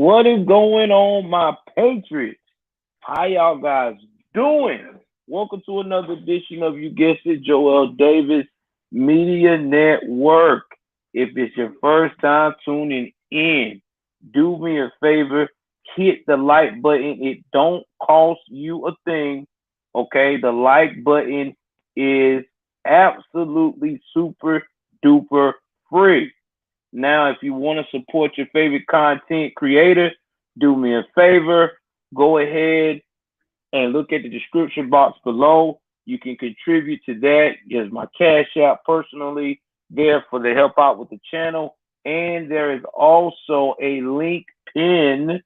What is going on, my Patriots? How y'all guys doing? Welcome to another edition of, you guessed it, Joel Davis Media Network. If it's your first time tuning in, do me a favor, hit the like button. It don't cost you a thing, okay? The like button is absolutely super duper free. Now, if you want to support your favorite content creator, do me a favor. Go ahead and look at the description box below. You can contribute to that. There's my Cash App personally there for the help out with the channel. And there is also a link pinned.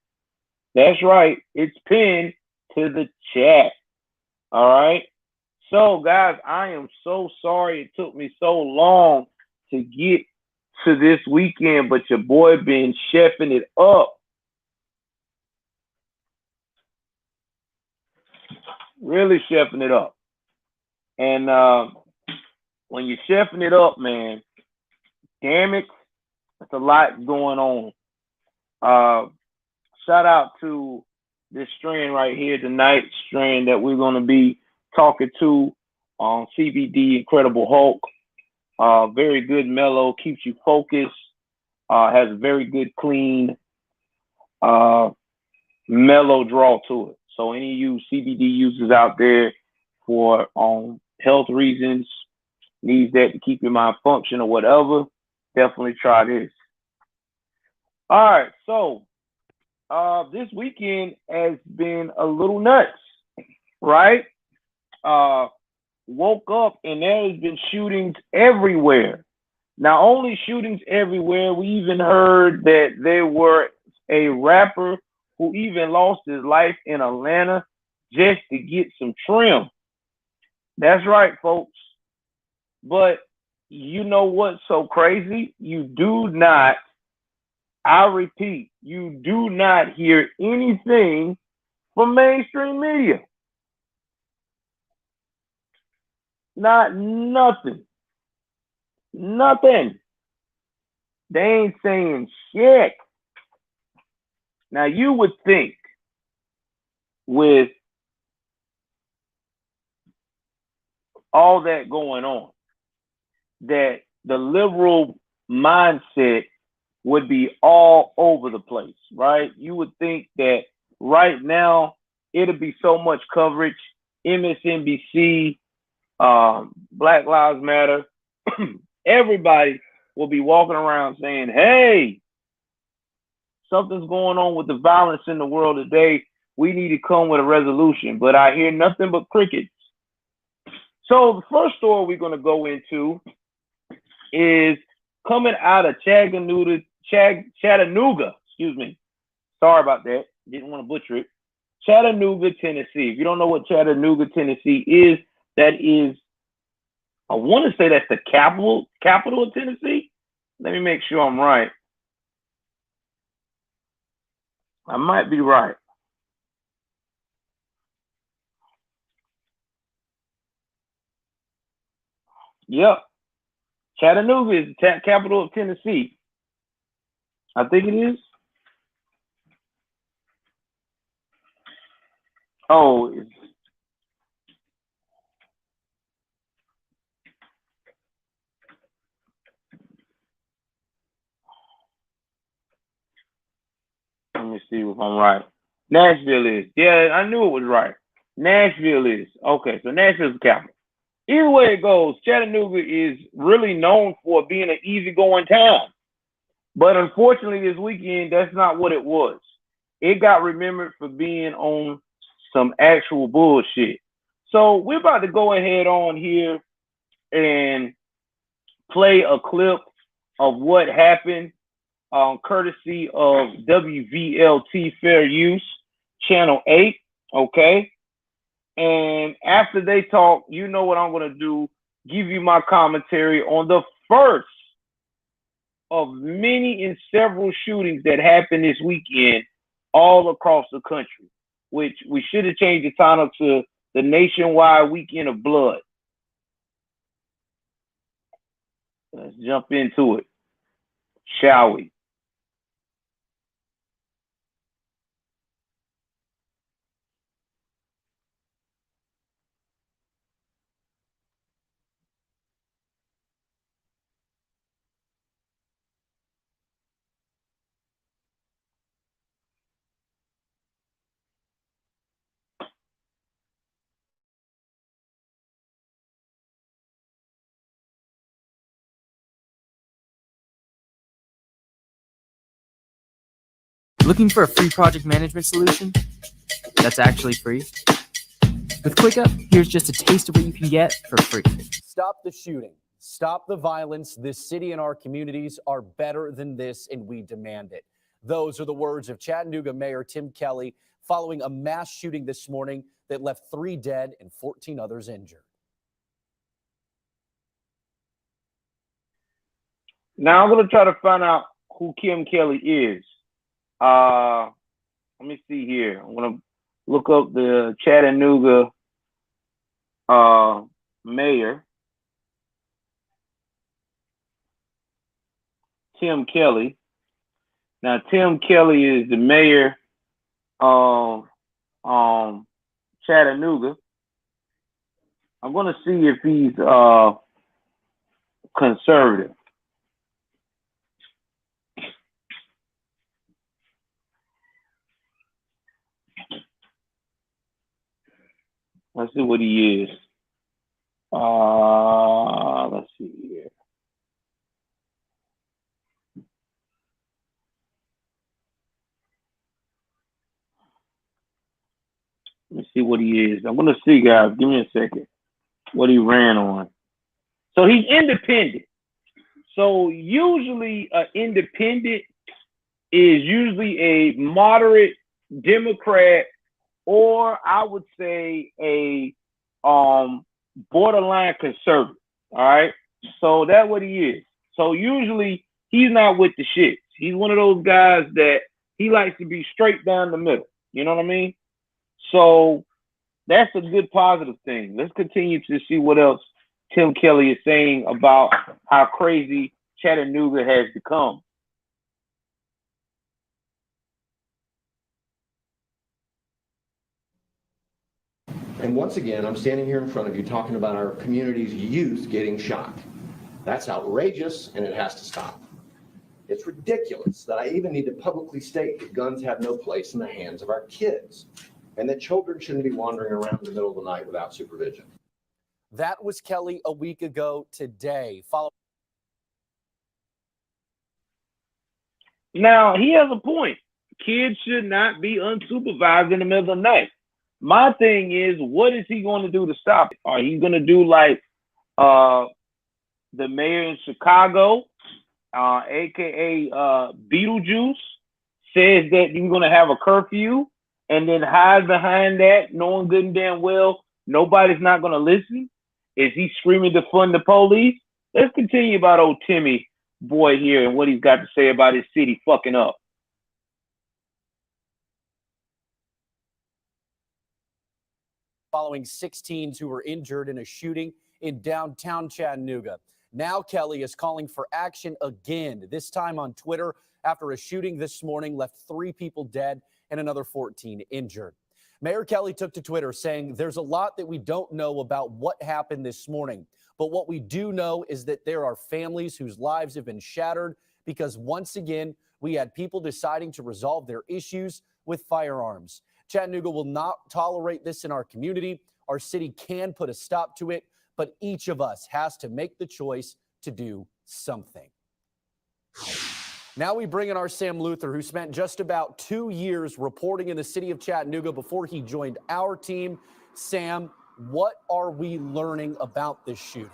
That's right. It's pinned to the chat. All right. So, guys, I am so sorry it took me so long to get to this weekend, but your boy been chefing it up. Really chefing it up. And when you're chefing it up, man, damn it, it's a lot going on. Shout out to this strain right here tonight, strain that we're going to be talking to on CBD Incredible Hulk. Very good mellow, keeps you focused, has a very good clean mellow draw to it. So any of you CBD users out there for health reasons, needs that to keep your mind function or whatever, definitely try this. All right, so this weekend has been a little nuts, right? Woke up and there has been shootings everywhere. Not only shootings everywhere, we even heard that there were a rapper who even lost his life in Atlanta just to get some trim. That's right, folks. But you know what's so crazy? You do not, I repeat, you do not hear anything from mainstream media. Not nothing. Nothing. They ain't saying shit. Now, you would think with all that going on that the liberal mindset would be all over the place, right? You would think that right now it'll be so much coverage, MSNBC, Black Lives Matter, everybody will be walking around saying, hey, something's going on with the violence in the world today. We need to come with a resolution. But I hear nothing but crickets. So the first story we're going to go into is coming out of Chattanooga, excuse me. Sorry about that. Didn't want to butcher it. Chattanooga, Tennessee. If you don't know what Chattanooga, Tennessee is, that is, I want to say that's the capital of Tennessee. Let me make sure I'm right. I might be right. Yep. Chattanooga is the capital of Tennessee. I think it is. Oh, let me see if I'm right. Nashville is. Yeah, I knew it was right. Nashville is. Okay, so Nashville's the capital. Either way it goes, Chattanooga is really known for being an easygoing town. But unfortunately, this weekend, that's not what it was. It got remembered for being on some actual bullshit. So we're about to go ahead on here and play a clip of what happened, courtesy of WVLT Fair Use, Channel 8, okay? And after they talk, you know what I'm going to do, give you my commentary on the first of many and several shootings that happened this weekend all across the country, which we should have changed the title to the Nationwide Weekend of Blood. Let's jump into it, shall we? Looking for a free project management solution that's actually free? With ClickUp, here's just a taste of what you can get for free. Stop the shooting. Stop the violence. This city and our communities are better than this, and we demand it. Those are the words of Chattanooga Mayor Tim Kelly following a mass shooting this morning that left 3 dead and 14 others injured. Now I'm going to try to find out who Kim Kelly is. Let me see here. I'm going to look up the Chattanooga mayor, Tim Kelly. Now, Tim Kelly is the mayor of Chattanooga. I'm going to see if he's conservative. Let's see what he is. Let's see here. Let me see what he is. I'm going to see, guys. Give me a second. What he ran on. So he's independent. So usually an independent is usually a moderate Democrat, or I would say a borderline conservative. All right. So that's what he is. So usually he's not with the shits. He's one of those guys that he likes to be straight down the middle. You know what I mean? So that's a good positive thing. Let's continue to see what else Tim Kelly is saying about how crazy Chattanooga has become. And once again, I'm standing here in front of you talking about our community's youth getting shot. That's outrageous, and it has to stop. It's ridiculous that I even need to publicly state that guns have no place in the hands of our kids, and that children shouldn't be wandering around in the middle of the night without supervision. That was Kelly a week ago today. Now, he has a point. Kids should not be unsupervised in the middle of the night. My thing is, what is he going to do to stop it? Are he going to do like the mayor in Chicago, aka Beetlejuice, says that you're going to have a curfew and then hide behind that, knowing good and damn well nobody's not going to listen? Is he screaming to fund the police? Let's continue about old Timmy boy here and what he's got to say about his city fucking up. Following 6 teens who were injured in a shooting in downtown Chattanooga. Now Kelly is calling for action again, this time on Twitter, after a shooting this morning left 3 people dead and another 14 injured. Mayor Kelly took to Twitter saying, "There's a lot that we don't know about what happened this morning, but what we do know is that there are families whose lives have been shattered because once again, we had people deciding to resolve their issues with firearms. Chattanooga will not tolerate this in our community. Our city can put a stop to it, but each of us has to make the choice to do something." Now we bring in our Sam Luther, who spent just about 2 years reporting in the city of Chattanooga before he joined our team. Sam, what are we learning about this shooting?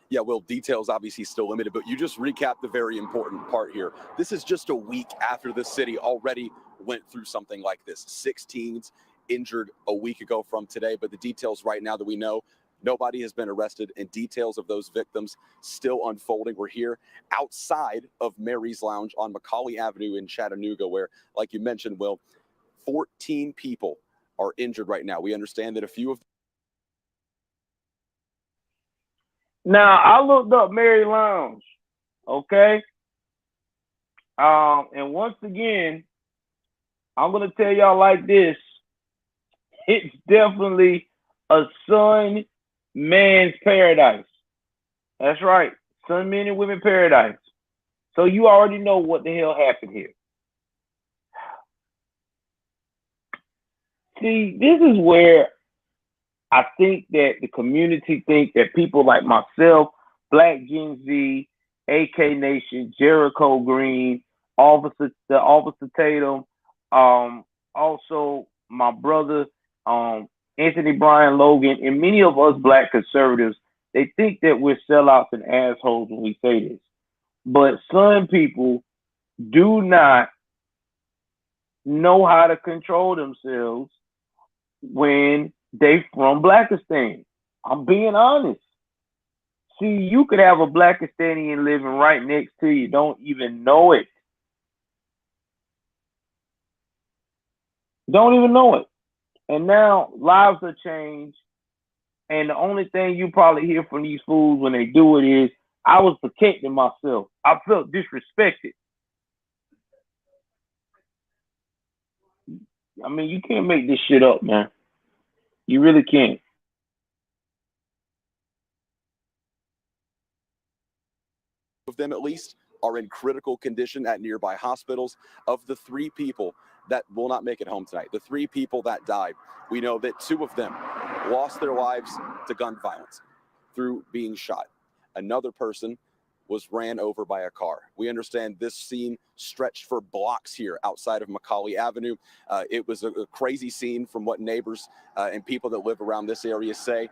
Yeah, well, details obviously still limited, but you just recapped the very important part here. This is just a week after the city already went through something like this. 6 teens injured a week ago from today, but the details right now that we know, nobody has been arrested, and details of those victims still unfolding. We're here outside of Mary's Lounge on Macaulay Avenue in Chattanooga, where, like you mentioned, Will, 14 people are injured right now. We understand that a few of Now, I looked up Mary Lounge, okay? And once again, I'm going to tell y'all like this. It's definitely a son man's paradise. That's right. Son, men, and women paradise. So you already know what the hell happened here. See, this is where I think that the community think that people like myself, Black Gen Z, AK Nation, Jericho Green, Officer Tatum, also my brother, Anthony Bryan Logan, and many of us black conservatives, they think that we're sellouts and assholes when we say this. But some people do not know how to control themselves when they from Blackistan. I'm being honest. See, you could have a Blackistanian living right next to you, don't even know it. Don't even know it. And now lives are changed. And the only thing you probably hear from these fools when they do it is, I was protecting myself. I felt disrespected. I mean, you can't make this shit up, man. You really can't. Of them, at least, are in critical condition at nearby hospitals. Of the 3 people that will not make it home tonight, the 3 people that died, we know that 2 of them lost their lives to gun violence through being shot. Another person was ran over by a car. We understand this scene stretched for blocks here outside of Macaulay Avenue. It was a crazy scene from what neighbors and people that live around this area say.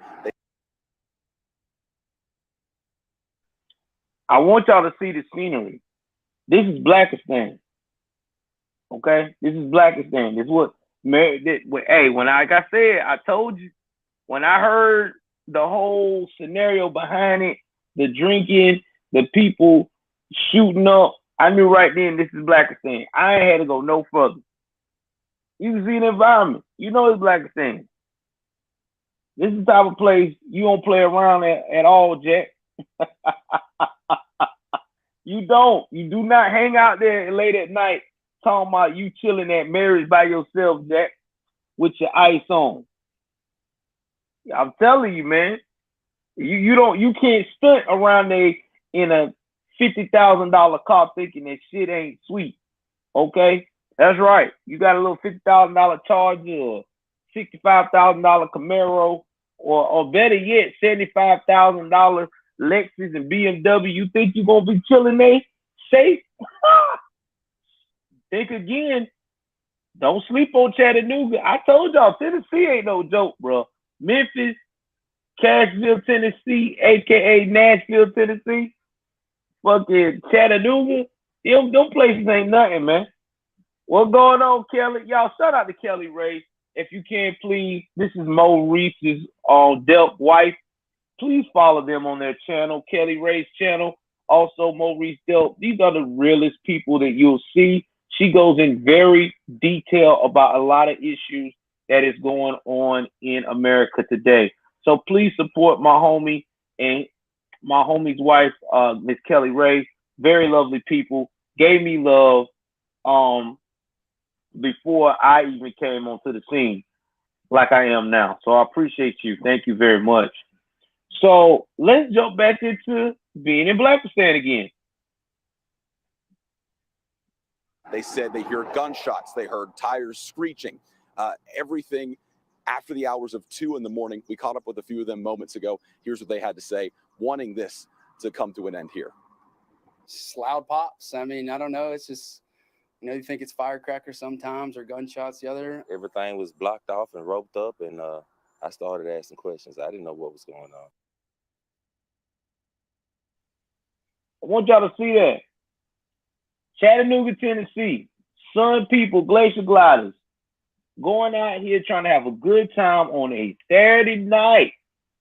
I want y'all to see the scenery. This is Blackistan. Okay? This is Blackistan. This is what, hey, like I said, I told you, when I heard the whole scenario behind it, the drinking, the people shooting up, I knew right then this is Blackistan. I ain't had to go no further. You can see the environment. You know it's Blackistan. This is the type of place you don't play around at all, Jack. You don't. You do not hang out there late at night talking about you chilling at Mary's by yourself, Jack, with your ice on. I'm telling you, man. You can't stunt around there in a $50,000 car thinking that shit ain't sweet. Okay? That's right. You got a little $50,000 Charger or $65,000 Camaro or better yet, $75,000 Lexus and BMW. You think you're going to be chilling there safe? Think again. Don't sleep on Chattanooga. I told y'all, Tennessee ain't no joke, bro. Memphis, Cashville, Tennessee, a.k.a. Nashville, Tennessee, fucking Chattanooga, them places ain't nothing, man. What's going on, Kelly? Y'all, shout out to Kelly Ray. If you can, please, this is Mo Reese's Delp wife. Please follow them on their channel, Kelly Ray's channel. Also, Mo Reese Delp. These are the realest people that you'll see. She goes in very detail about a lot of issues that is going on in America today. So please support my homie and my homie's wife, Miss Kelly Ray. Very lovely people. Gave me love before I even came onto the scene like I am now. So I appreciate you. Thank you very much. So let's jump back into being in Blackistan again. They said they hear gunshots. They heard tires screeching. Everything after the hours of 2 in the morning. We caught up with a few of them moments ago. Here's what they had to say, wanting this to come to an end here. Just loud pops. I mean, I don't know. It's just, you think it's firecrackers sometimes or gunshots the other. Everything was blocked off and roped up, and I started asking questions. I didn't know what was going on. I want y'all to see that. Chattanooga, Tennessee, Sun People, Glacier Gliders, going out here trying to have a good time on a Saturday night.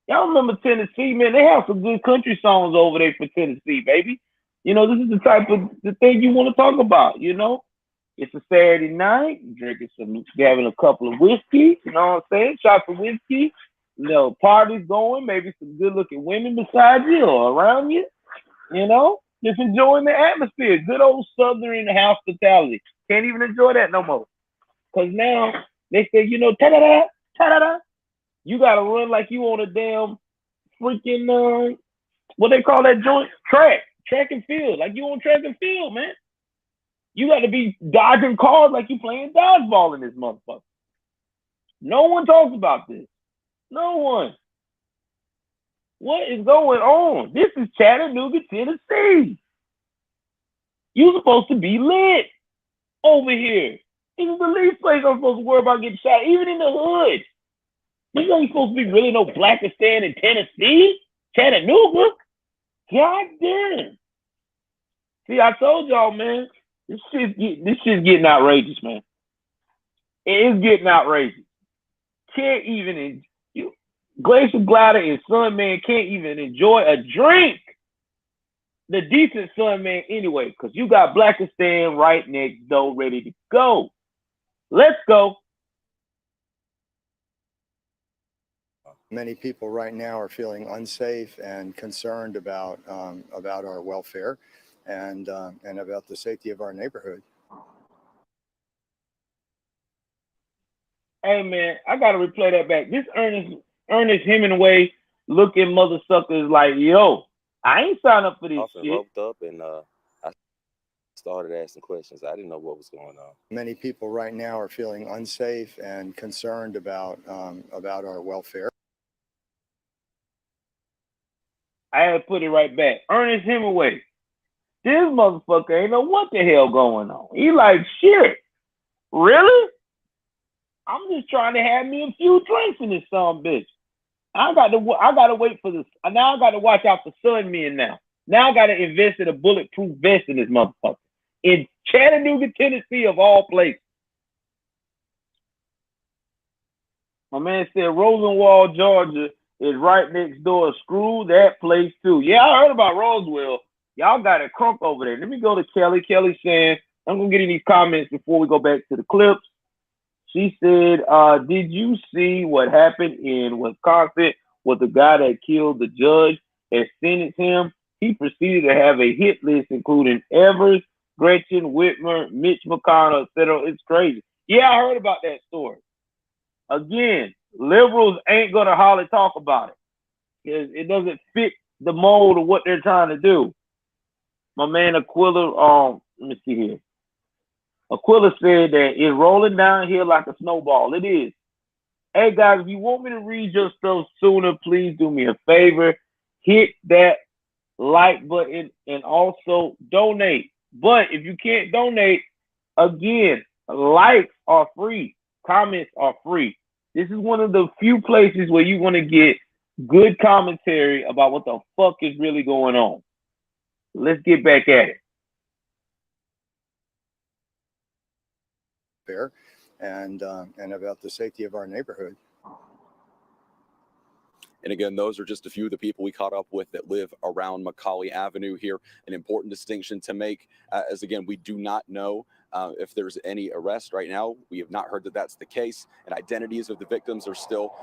Y'all remember Tennessee, man? They have some good country songs over there for Tennessee, baby. This is the type of the thing you want to talk about, It's a Saturday night, drinking having a couple of whiskey, you know what I'm saying? Shots of whiskey, parties going, maybe some good-looking women beside you or around you, Just enjoying the atmosphere. Good old Southern hospitality. Can't even enjoy that no more. Because now they say, ta-da-da, ta-da-da. You got to run like you on a damn freaking, what they call that joint? Track and field. Like you on track and field, man. You got to be dodging cars like you playing dodgeball in this motherfucker. No one talks about this. No one. What is going on? This is Chattanooga, Tennessee. You supposed to be lit over here. This is the least place I'm supposed to worry about getting shot, even in the hood. This ain't supposed to be really no Blackistan in Tennessee, Chattanooga. God damn. See, I told y'all, man, this shit's getting outrageous, man. It is getting outrageous. Can't even Glacier Glider and Sunman can't even enjoy a drink. The decent Sunman anyway, because you got Blackistan right next door ready to go. Let's go. Many people right now are feeling unsafe and concerned about our welfare and about the safety of our neighborhood. Hey man, I gotta replay that back. This Ernest Hemingway looking mother sucker is like, yo, I ain't signed up for this shit. Roped up and I started asking questions. I didn't know what was going on. Many people right now are feeling unsafe and concerned about our welfare. I had to put it right back. Ernest Hemingway. This motherfucker ain't know what the hell going on. He like, shit, really? I'm just trying to have me a few drinks in this son bitch. I gotta wait for this. Now I gotta watch out for Sunmen now. Now I gotta invest in a bulletproof vest in this motherfucker. In Chattanooga, Tennessee, of all places. My man said Rosenwald, Georgia is right next door. Screw that place too. Yeah, I heard about Roswell. Y'all got it crunk over there. Let me go to Kelly. Kelly saying, I'm gonna get in these comments before we go back to the clips. She said, did you see what happened in Wisconsin with the guy that killed the judge and sentenced him? He proceeded to have a hit list including Evers, Gretchen, Whitmer, Mitch McConnell, etc. It's crazy. Yeah, I heard about that story. Again, liberals ain't gonna hardly talk about it because it doesn't fit the mold of what they're trying to do. My man Aquila, let me see here. Aquila said that it's rolling downhill like a snowball. It is. Hey guys, if you want me to read your stuff sooner, please do me a favor. Hit that like button and also donate. But if you can't donate, again, likes are free. Comments are free. This is one of the few places where you want to get good commentary about what the fuck is really going on. Let's get back at it. And about the safety of our neighborhood. And again, those are just a few of the people we caught up with that live around Macaulay Avenue here. An important distinction to make, as again, we do not know if there's any arrest right now. We have not heard that that's the case, and identities of the victims are still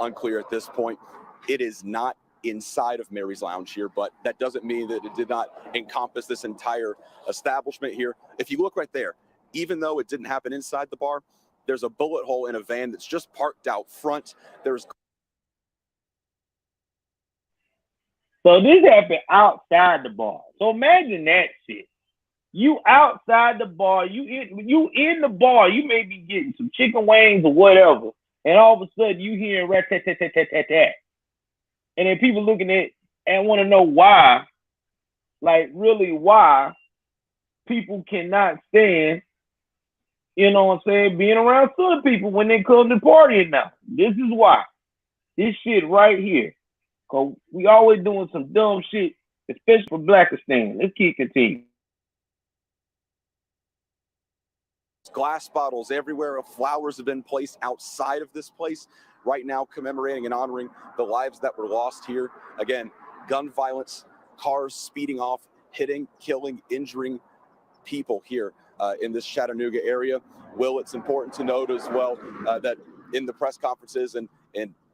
unclear at this point. It is not inside of Mary's Lounge here, but that doesn't mean that it did not encompass this entire establishment here. If you look right there, even though it didn't happen inside the bar, there's a bullet hole in a van that's just parked out front. There's So this happened outside the bar. So imagine that shit. You outside the bar, you in the bar, you may be getting some chicken wings or whatever, and all of a sudden you hearing rat-tat-tat-tat-tat-tat. And then people looking at and want to know why, like really why people cannot stand, you know what I'm saying, being around other people when they come to partying now. This is why. This shit right here. Cause we always doing some dumb shit, especially for Blackistan. Let's keep continuing. glass bottles everywhere. Flowers have been placed outside of this place right now, commemorating and honoring the lives that were lost here. Again, gun violence, cars speeding off, hitting, killing, injuring people here in this Chattanooga area. Will, it's important to note as well that in the press conferences and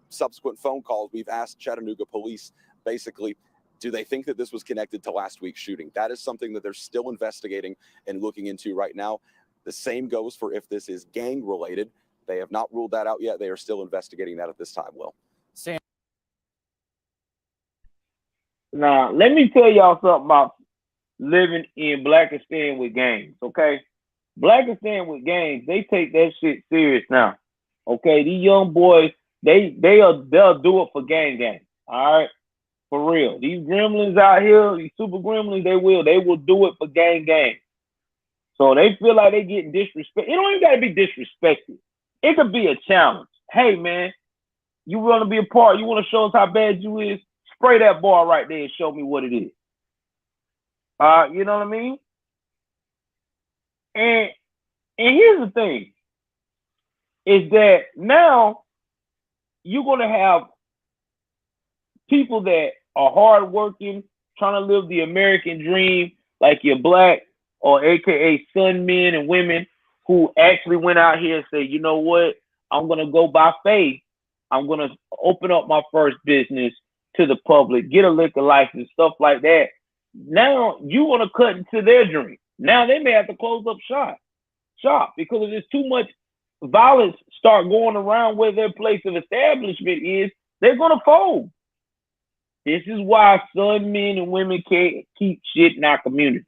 subsequent phone calls, we've asked Chattanooga police basically, do they think that this was connected to last week's shooting? That is something that they're still investigating and looking into right now. The same goes for if this is gang related. They have not ruled that out yet. They are still investigating that at this time, Will. Sam. Now, let me tell y'all something about living in Blackistan with gangs, okay? Blackistan with gangs, they take that shit serious now, okay? These young boys, they'll do it for gang, all right? For real. These gremlins out here, these super gremlins, they will do it for gang. So they feel like they getting disrespected. It don't even gotta be disrespected. It could be a challenge. Hey man, you want to be a part, you want to show us how bad you is, spray that bar right there and show me what it is. You know what I mean? And here's the thing, is that now you're gonna have people that are hardworking, trying to live the American dream, like your black or AKA sun men and women who actually went out here and say, you know what, I'm gonna go by faith. I'm gonna open up my first business to the public, get a liquor license, stuff like that. Now you want to cut into their dream. Now they may have to close up shop because if there's too much violence start going around where their place of establishment is, they're gonna fold. This is why some men and women can't keep shit in our community,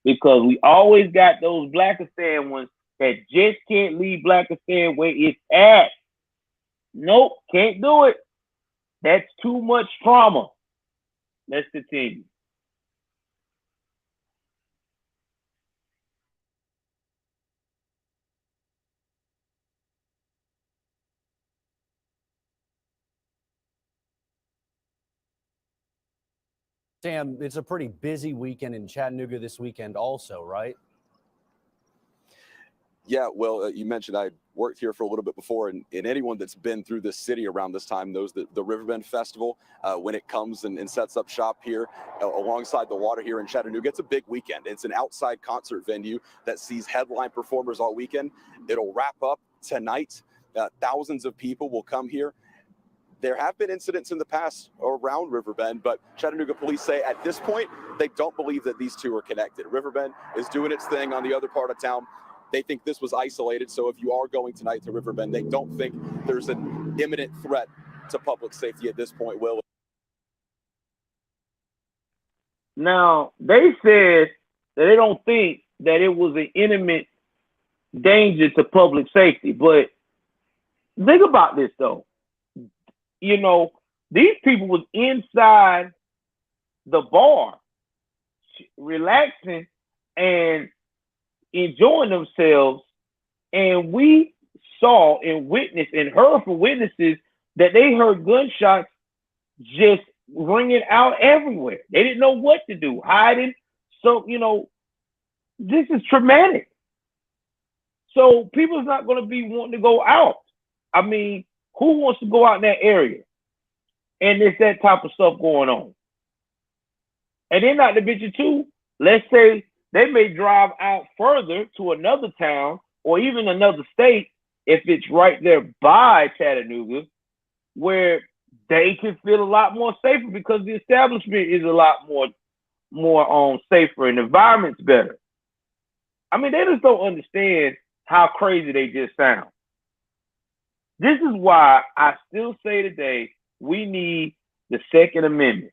because we always got those Blackistan ones that just can't leave Blackistan where it's at. Nope, can't do it. That's too much trauma. Let's continue. Sam, it's a pretty busy weekend in Chattanooga this weekend also, right? Yeah, well, you mentioned I worked here for a little bit before, and anyone that's been through this city around this time knows that the Riverbend Festival, when it comes and sets up shop here alongside the water here in Chattanooga, it's a big weekend. It's an outside concert venue that sees headline performers all weekend. It'll wrap up tonight. Thousands of people will come here. There have been incidents in the past around Riverbend, but Chattanooga police say at this point, they don't believe that these two are connected. Riverbend is doing its thing on the other part of town. They think this was isolated, so if you are going tonight to Riverbend, they don't think there's an imminent threat to public safety at this point, Will. Now, they said that they don't think that it was an imminent danger to public safety, but think about this, though. You know, these people was inside the bar, relaxing and enjoying themselves, and we saw and witnessed and heard from witnesses that they heard gunshots just ringing out everywhere. They didn't know what to do, hiding. So, you know, this is traumatic. So people's not going to be wanting to go out. I mean, who wants to go out in that area? And there's that type of stuff going on. And then not to mention too, let's say they may drive out further to another town or even another state if it's right there by Chattanooga, where they can feel a lot more safer because the establishment is a lot more safer and the environment's better. I mean, they just don't understand how crazy they just sound. This is why I still say today we need the Second Amendment,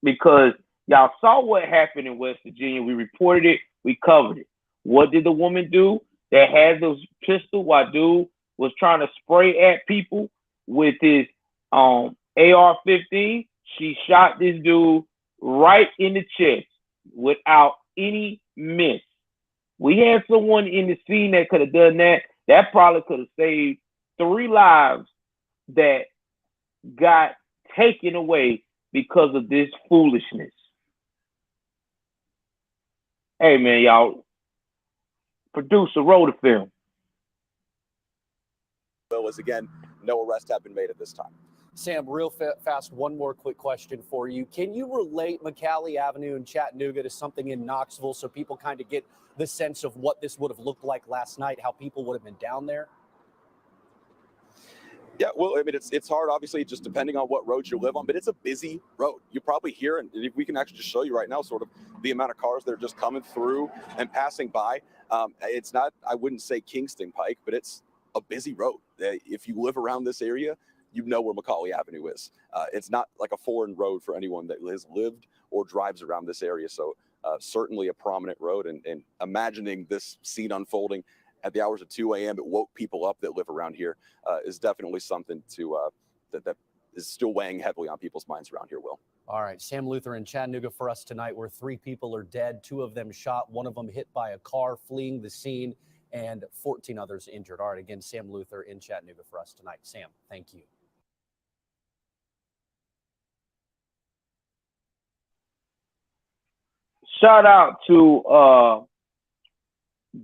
because y'all saw what happened in West Virginia. We reported it. We covered it. What did the woman do that had those pistol while dude was trying to spray at people with his AR-15? She shot this dude right in the chest without any miss. We had someone in the scene that could have done that. That probably could have saved 3 lives that got taken away because of this foolishness. Hey, man, y'all, producer, roll the film. Well, as again, no arrests have been made at this time. Sam, real fast, one more quick question for you. Can you relate McCallie Avenue in Chattanooga to something in Knoxville so people kind of get the sense of what this would have looked like last night, how people would have been down there? Yeah, well, I mean, it's hard, obviously, just depending on what road you live on, but it's a busy road. You probably hear, and we can actually just show you right now sort of the amount of cars that are just coming through and passing by. It's not, I wouldn't say Kingston Pike, but it's a busy road. If you live around this area, you know where McCallie Avenue is. It's not like a foreign road for anyone that has lived or drives around this area. So certainly a prominent road, and imagining this scene unfolding at the hours of 2 a.m. it woke people up that live around here is definitely something to that is still weighing heavily on people's minds around here, Will. All right, Sam Luther in Chattanooga for us tonight, where 3 people are dead, 2 of them shot, 1 of them hit by a car fleeing the scene, and 14 others injured. All right, again, Sam Luther in Chattanooga for us tonight. Sam, thank you. Shout out to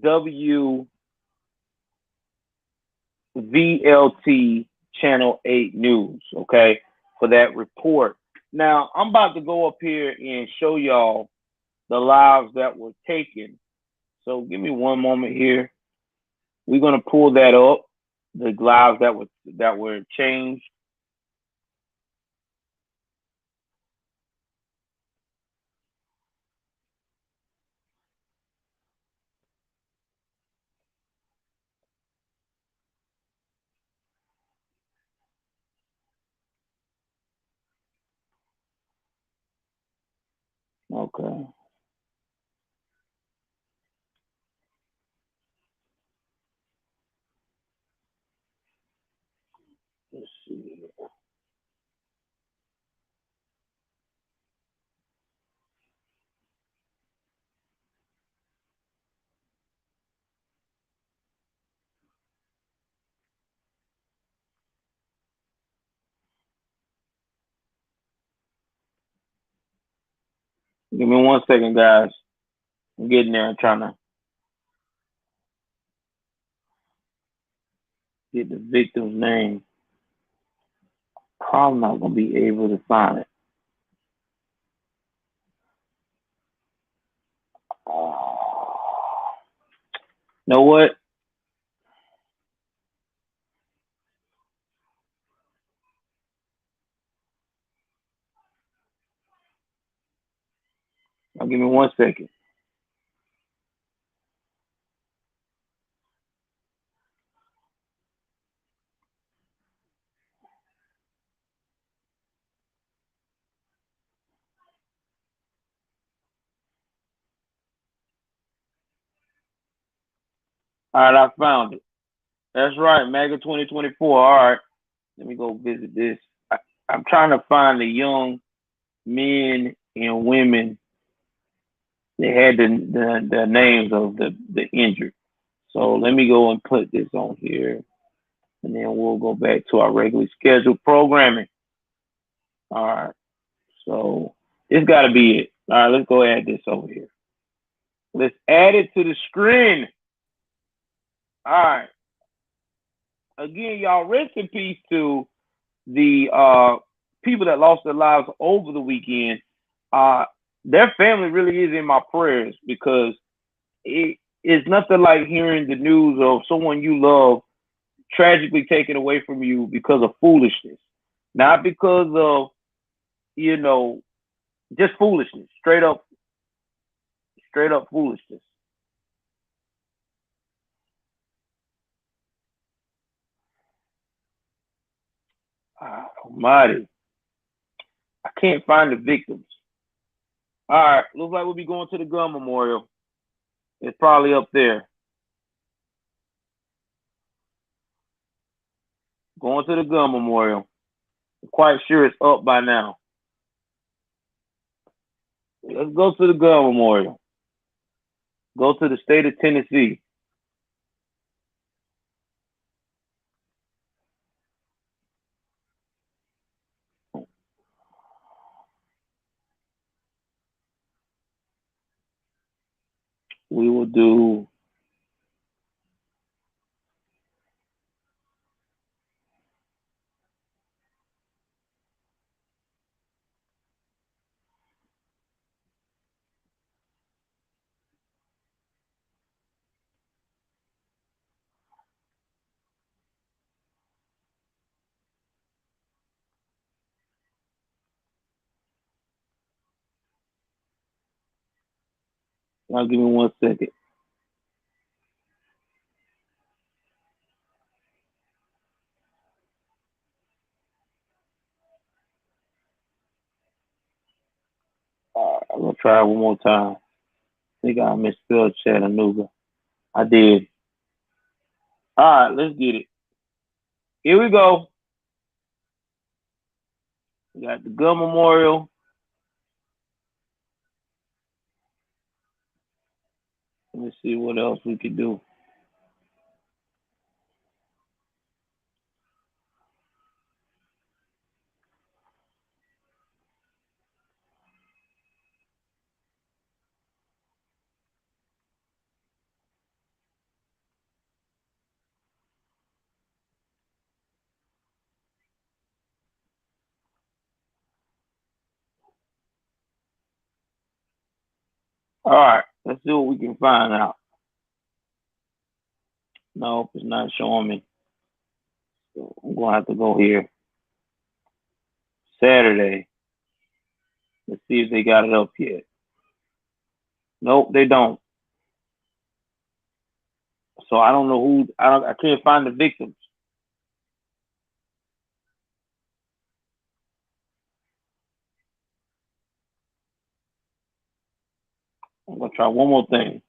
WVLT Channel 8 News, okay, for that report. Now, I'm about to go up here and show y'all the lives that were taken. So give me one moment here. We're going to pull that up, the lives that were changed. Okay. Let's see. Give me 1 second, guys. I'm getting there. I'm trying to get the victim's name. Probably not going to be able to find it. Know what? Now, give me 1 second. All right, I found it. That's right, MAGA 2024. All right, let me go visit this. I'm trying to find the young men and women that had the names of the injured. So let me go and put this on here, and then we'll go back to our regularly scheduled programming. All right, so it's got to be it. All right, let's go add this over here. Let's add it to the screen. All right. Again, y'all, rest in peace to the people that lost their lives over the weekend. Their family really is in my prayers, because it's nothing like hearing the news of someone you love tragically taken away from you because of foolishness, not because of, just foolishness, straight up foolishness. Almighty, I can't find the victims. All right, looks like we'll be going to the gun memorial. It's probably up there. Going to the gun memorial. I'm quite sure it's up by now. Let's go to the gun memorial. Go to the state of Tennessee. We will do now give me 1 second. I'm gonna try it one more time. I think I misspelled Chattanooga. I did. All right, let's get it. Here we go. We got the gun memorial. Let's see what else we can do. All right, let's see what we can find out. Nope, it's not showing me. So I'm gonna have to go here. Saturday. Let's see if they got it up yet. Nope, they don't. So I don't know who. I can't find the victims. I'm gonna try one more thing.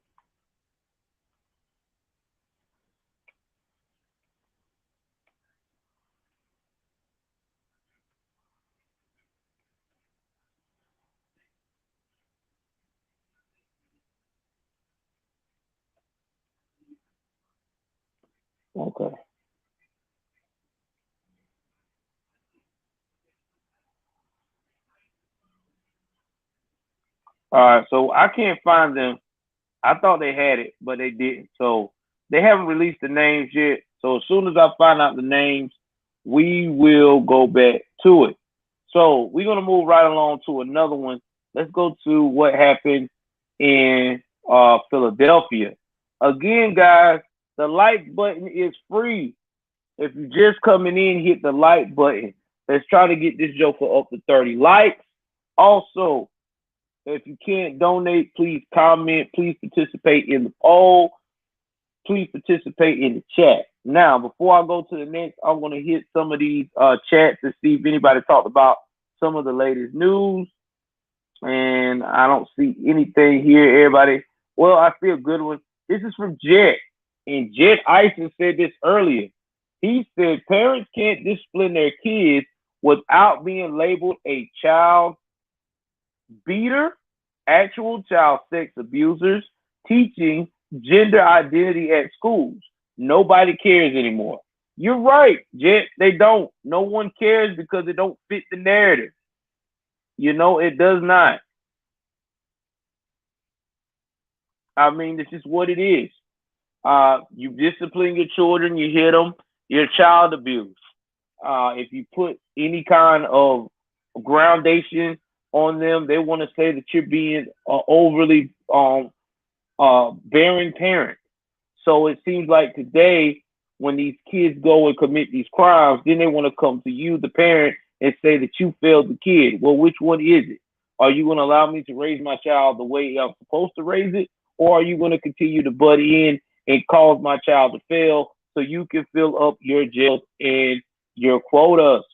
Okay. All right. So I can't find them. I thought they had it, but they didn't. So they haven't released the names yet. So as soon as I find out the names, we will go back to it. So we're gonna move right along to another one. Let's go to what happened in Philadelphia. Again, guys, the like button is free. If you're just coming in, hit the like button. Let's try to get this joker up to 30 likes. Also, if you can't donate, please comment. Please participate in the poll. Please participate in the chat. Now, before I go to the next, I'm going to hit some of these chats to see if anybody talked about some of the latest news. And I don't see anything here. Everybody, well, I see a good one. This is from Jet. And Jet Ison said this earlier. He said parents can't discipline their kids without being labeled a child beater, actual child sex abusers, teaching gender identity at schools. Nobody cares anymore. You're right, Jet. They don't. No one cares because it don't fit the narrative. You know, it does not. I mean, this is what it is. You discipline your children, you hit them, you're child abuse. If you put any kind of groundation on them, they want to say that you're being overly bearing parent. So it seems like today, when these kids go and commit these crimes, then they want to come to you, the parent, and say that you failed the kid. Well, which one is it? Are you going to allow me to raise my child the way I'm supposed to raise it? Or are you going to continue to butt in and cause my child to fail so you can fill up your jails and your quotas?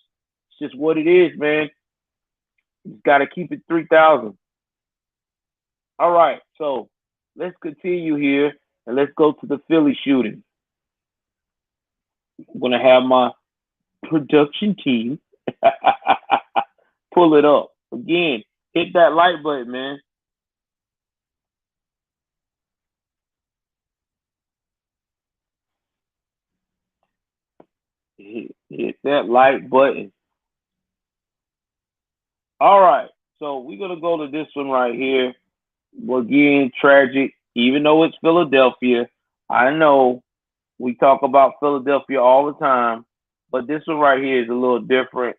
It's just what it is, man. You got to keep it 3,000. All right, so let's continue here and let's go to the Philly shooting. I'm going to have my production team pull it up. Again, hit that like button, man. Hit that like button. All right, so we're going to go to this one right here. Again, tragic, even though it's Philadelphia. I know we talk about Philadelphia all the time, but this one right here is a little different.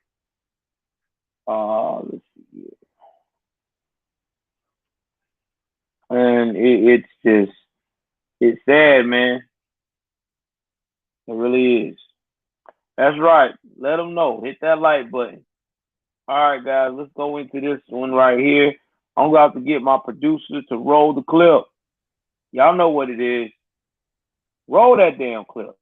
Let's see. And it's sad, man. It really is. That's right. Let them know. Hit that like button. All right, guys, let's go into this one right here. I'm going to have to get my producer to roll the clip. Y'all know what it is. Roll that damn clip.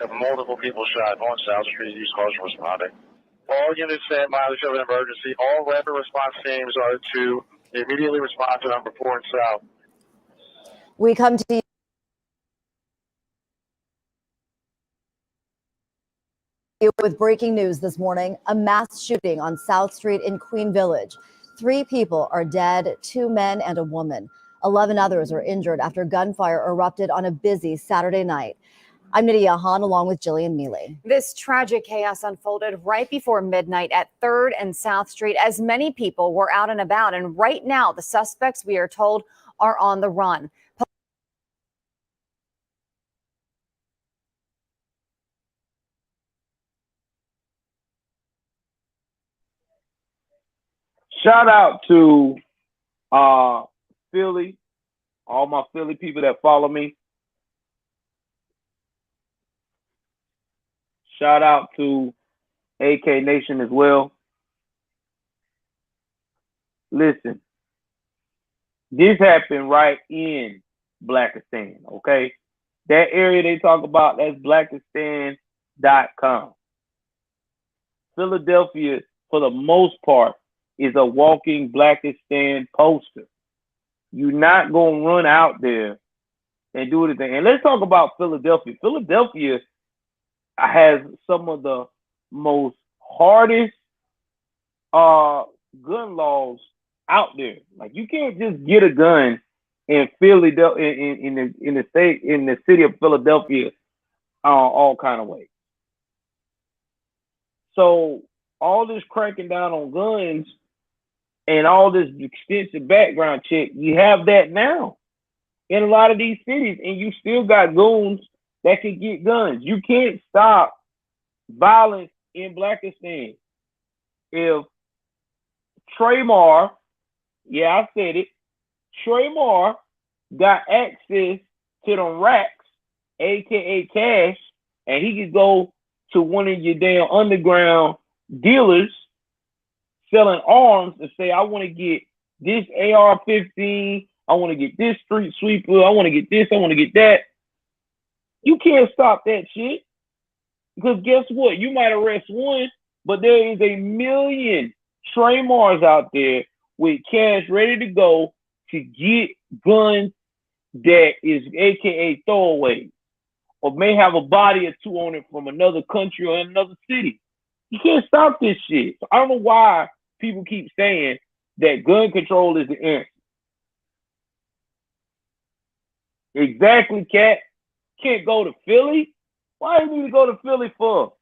Multiple people shot on South Street. These cars are responding. All units stand by to show an emergency. All rapid response teams are to immediately respond to number 4 and South. We come to you with breaking news this morning. A mass shooting on South Street in Queen Village. 3 people are dead, 2 men and a woman. 11 others are injured after gunfire erupted on a busy Saturday night. I'm Nydia Hahn along with Jillian Mealy. This tragic chaos unfolded right before midnight at 3rd and South Street as many people were out and about. And right now, the suspects, we are told, are on the run. Shout out to Philly, all my Philly people that follow me. Shout out to AK Nation as well. Listen, this happened right in Blackistan, okay? That area they talk about, that's Blackistan.com. Philadelphia, for the most part, is a walking Blackistan poster. You're not going to run out there and do anything. And let's talk about Philadelphia. Philadelphia has some of the most hardest gun laws out there. Like, you can't just get a gun in Philly, in the city of Philadelphia, all kind of ways. So all this cracking down on guns and all this extensive background check, you have that now in a lot of these cities, and you still got goons that can get guns. You can't stop violence in Blackistan. If Tremar, yeah, I said it, Tremar got access to the racks, aka cash, and he could go to one of your damn underground dealers selling arms and say, I want to get this AR-15, I want to get this street sweeper, I want to get this, I want to get that. You can't stop that shit. Because guess what? You might arrest one, but there is a million Tremars out there with cash ready to go to get guns that is aka throwaways, or may have a body or two on it from another country or another city. You can't stop this shit. So I don't know why people keep saying that gun control is the answer. Exactly, Cat. Can't go to Philly. Why do you need to go to Philly for?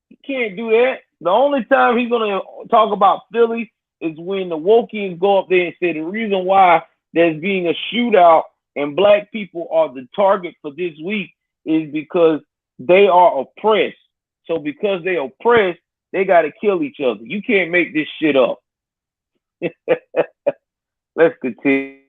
You can't do that. The only time he's gonna talk about Philly is when the wokians go up there and say the reason why there's being a shootout and black people are the target for this week is because they are oppressed. So because they oppressed, they got to kill each other. You can't make this shit up. Let's continue.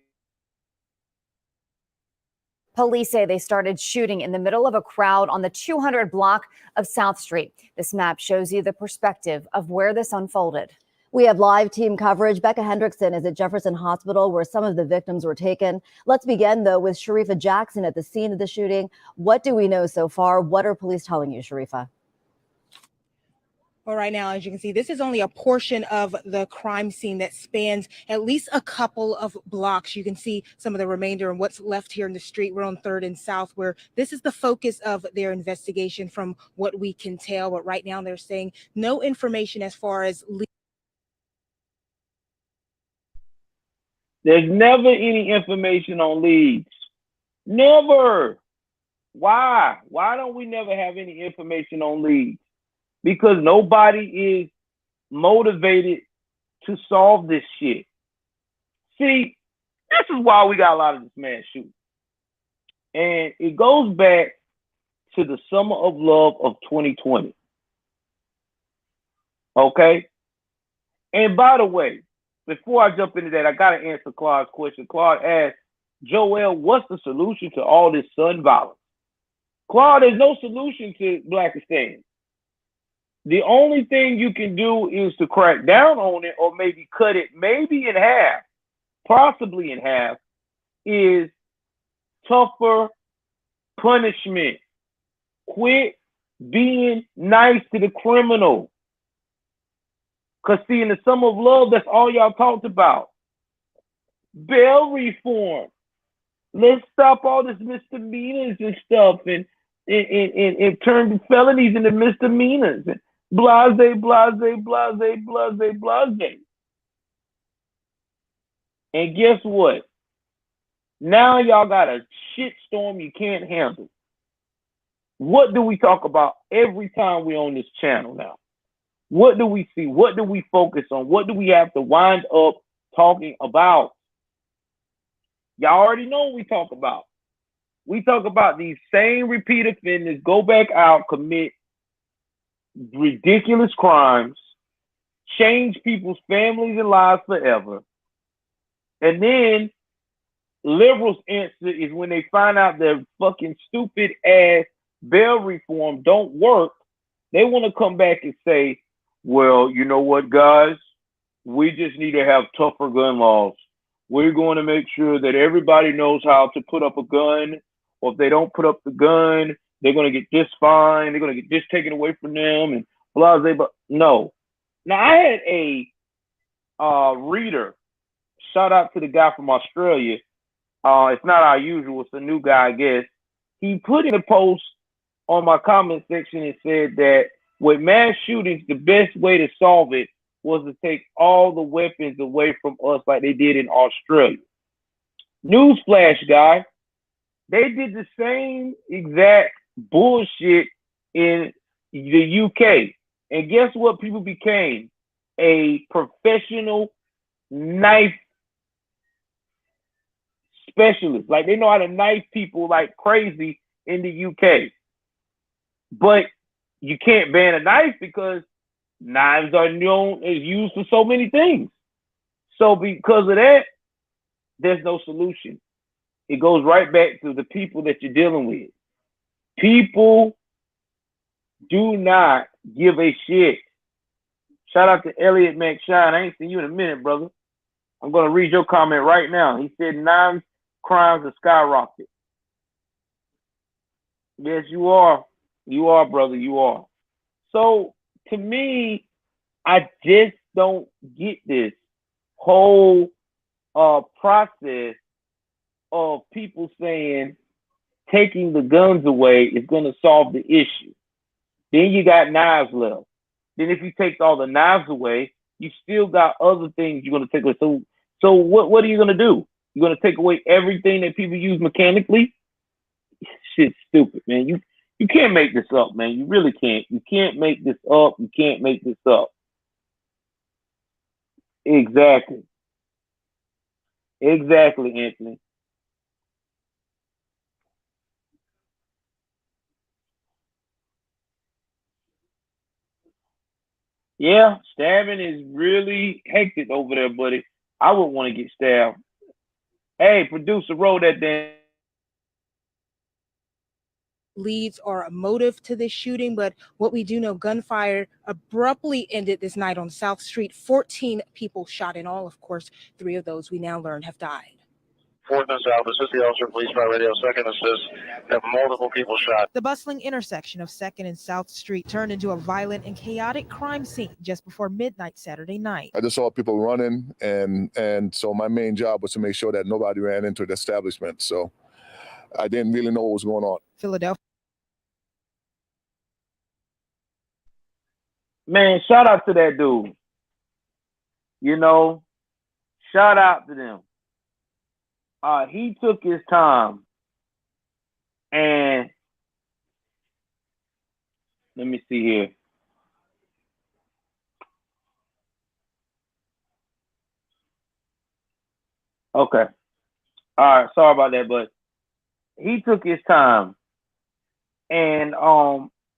Police say they started shooting in the middle of a crowd on the 200 block of South Street. This map shows you the perspective of where this unfolded. We have live team coverage. Becca Hendrickson is at Jefferson Hospital, where some of the victims were taken. Let's begin, though, with Sharifa Jackson at the scene of the shooting. What do we know so far? What are police telling you, Sharifa? Well, right now, as you can see, this is only a portion of the crime scene that spans at least a couple of blocks. You can see some of the remainder and what's left here in the street. We're on 3rd and South, where this is the focus of their investigation from what we can tell. But right now, they're saying no information as far as There's never any information on leads. Never. Why? Why don't we never have any information on leads? Because nobody is motivated to solve this shit. See, this is why we got a lot of this mass shooting. And it goes back to the summer of love of 2020. Okay? And by the way, before I jump into that, I got to answer Claude's question. Claude asked, Joel, what's the solution to all this gun violence? Claude, there's no solution to Blackistan. The only thing you can do is to crack down on it, or maybe cut it maybe in half, possibly in half, is tougher punishment. Quit being nice to the criminal. Because, see, in the summer of love, that's all y'all talked about. Bail reform. Let's stop all this misdemeanors and stuff and turn felonies into misdemeanors. Blase, blase, blase, blase, blase. And guess what? Now y'all got a shitstorm you can't handle. What do we talk about every time we're on this channel now? What do we see? What do we focus on? What do we have to wind up talking about? Y'all already know what we talk about. We talk about these same repeat offenders go back out, commit ridiculous crimes, change people's families and lives forever. And then liberals' answer is when they find out their fucking stupid ass bail reform don't work, they want to come back and say, well, you know what, guys? We just need to have tougher gun laws. We're going to make sure that everybody knows how to put up a gun, or if they don't put up the gun, they're going to get this fine, they're going to get this taken away from them, and blah, blah, blah. No. Now, I had a reader, shout out to the guy from Australia. It's not our usual, it's a new guy, I guess. He put in a post on my comment section and said that with mass shootings, the best way to solve it was to take all the weapons away from us like they did in Australia. Newsflash, guy. They did the same exact bullshit in the UK. And guess what people became? A professional knife specialist. Like, they know how to knife people like crazy in the UK. But you can't ban a knife because knives are known as used for so many things. So because of that, there's no solution. It goes right back to the people that you're dealing with. People do not give a shit. Shout out to Elliot McShine. I ain't seen you in a minute, brother. I'm going to read your comment right now. He said non-crimes are skyrocket. Yes, you are. You are, brother. You are. So, to me, I just don't get this whole process of people saying taking the guns away is going to solve the issue. Then you got knives left. Then if you take all the knives away, you still got other things you're going to take away. So what are you going to do? You're going to take away everything that people use mechanically? Shit's stupid, man. You can't make this up, man. You really can't. You can't make this up. You can't make this up. Exactly. Exactly, Anthony. Yeah, stabbing is really hectic over there, buddy. I wouldn't want to get stabbed. Hey, producer, roll that damn. Leads or a motive to this shooting, but what we do know, gunfire abruptly ended this night on South Street. 14 people shot in all. Of course, 3 of those we now learn have died. 4th and South, assist the officer, police by radio, 2nd assist, have multiple people shot. The bustling intersection of 2nd and South Street turned into a violent and chaotic crime scene just before midnight Saturday night. I just saw people running, and so my main job was to make sure that nobody ran into the establishment. So I didn't really know what was going on. Philadelphia. Man, shout out to that dude. You know, shout out to them. He took his time, and let me see here. Okay. All right, sorry about that, but he took his time and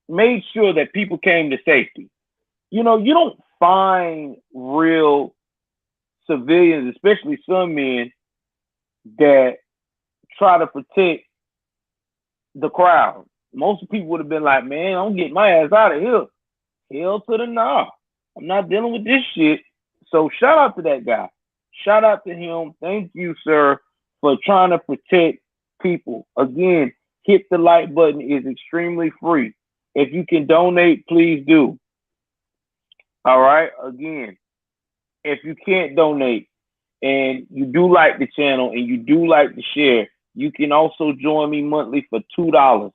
made sure that people came to safety. You know, you don't find real civilians, especially some men, that try to protect the crowd. Most people would have been like, man, I'm getting my ass out of here. Hell to the nah. I'm not dealing with this shit. So shout out to that guy. Shout out to him. Thank you, sir, for trying to protect people. Again, hit the like button. It's extremely free. If you can donate, please do. All right. Again, if you can't donate and you do like the channel and you do like to share, you can also join me monthly for $2.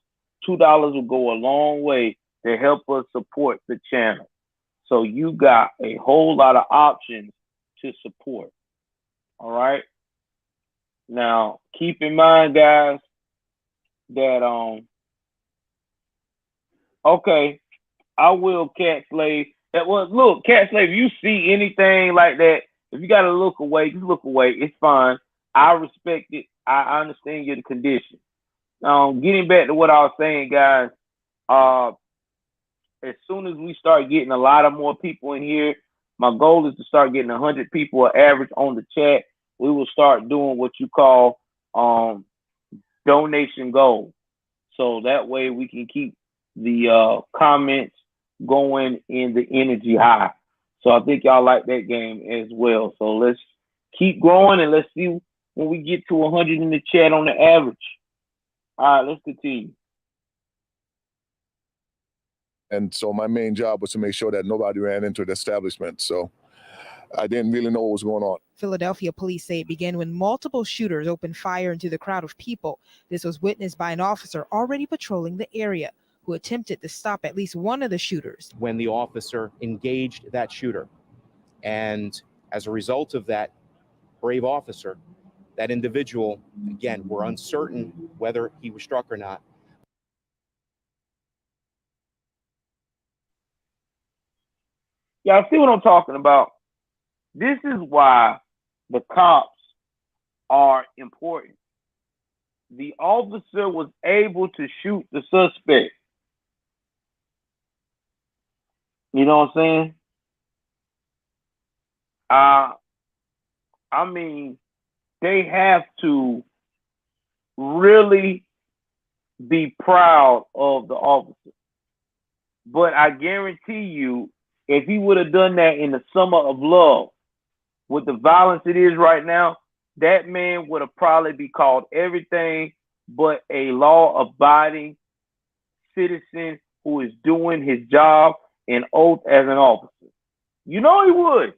$2 will go a long way to help us support the channel. So you got a whole lot of options to support. All right. Now, keep in mind, guys, that okay, I will cat slave. That was look, cat slave. If you see anything like that, if you gotta look away, just look away. It's fine. I respect it. I understand your condition. Getting back to what I was saying, guys. As soon as we start getting a lot of more people in here, my goal is to start getting 100 people average on the chat. We will start doing what you call donation goal. So that way we can keep the comments going and the energy high. So I think y'all like that game as well. So let's keep growing and let's see when we get to 100 in the chat on the average. All right, let's continue. And so my main job was to make sure that nobody ran into the establishment. So I didn't really know what was going on. Philadelphia police say it began when multiple shooters opened fire into the crowd of people. This was witnessed by an officer already patrolling the area who attempted to stop at least one of the shooters. When the officer engaged that shooter, and as a result of that brave officer, that individual, again, we're uncertain whether he was struck or not. Y'all see what I'm talking about? This is why the cops are important. The officer was able to shoot the suspect. You know what I'm saying? I mean, they have to really be proud of the officer. But I guarantee you, if he would have done that in the summer of love, with the violence it is right now, that man would have probably be called everything but a law-abiding citizen who is doing his job and oath as an officer. You know he would.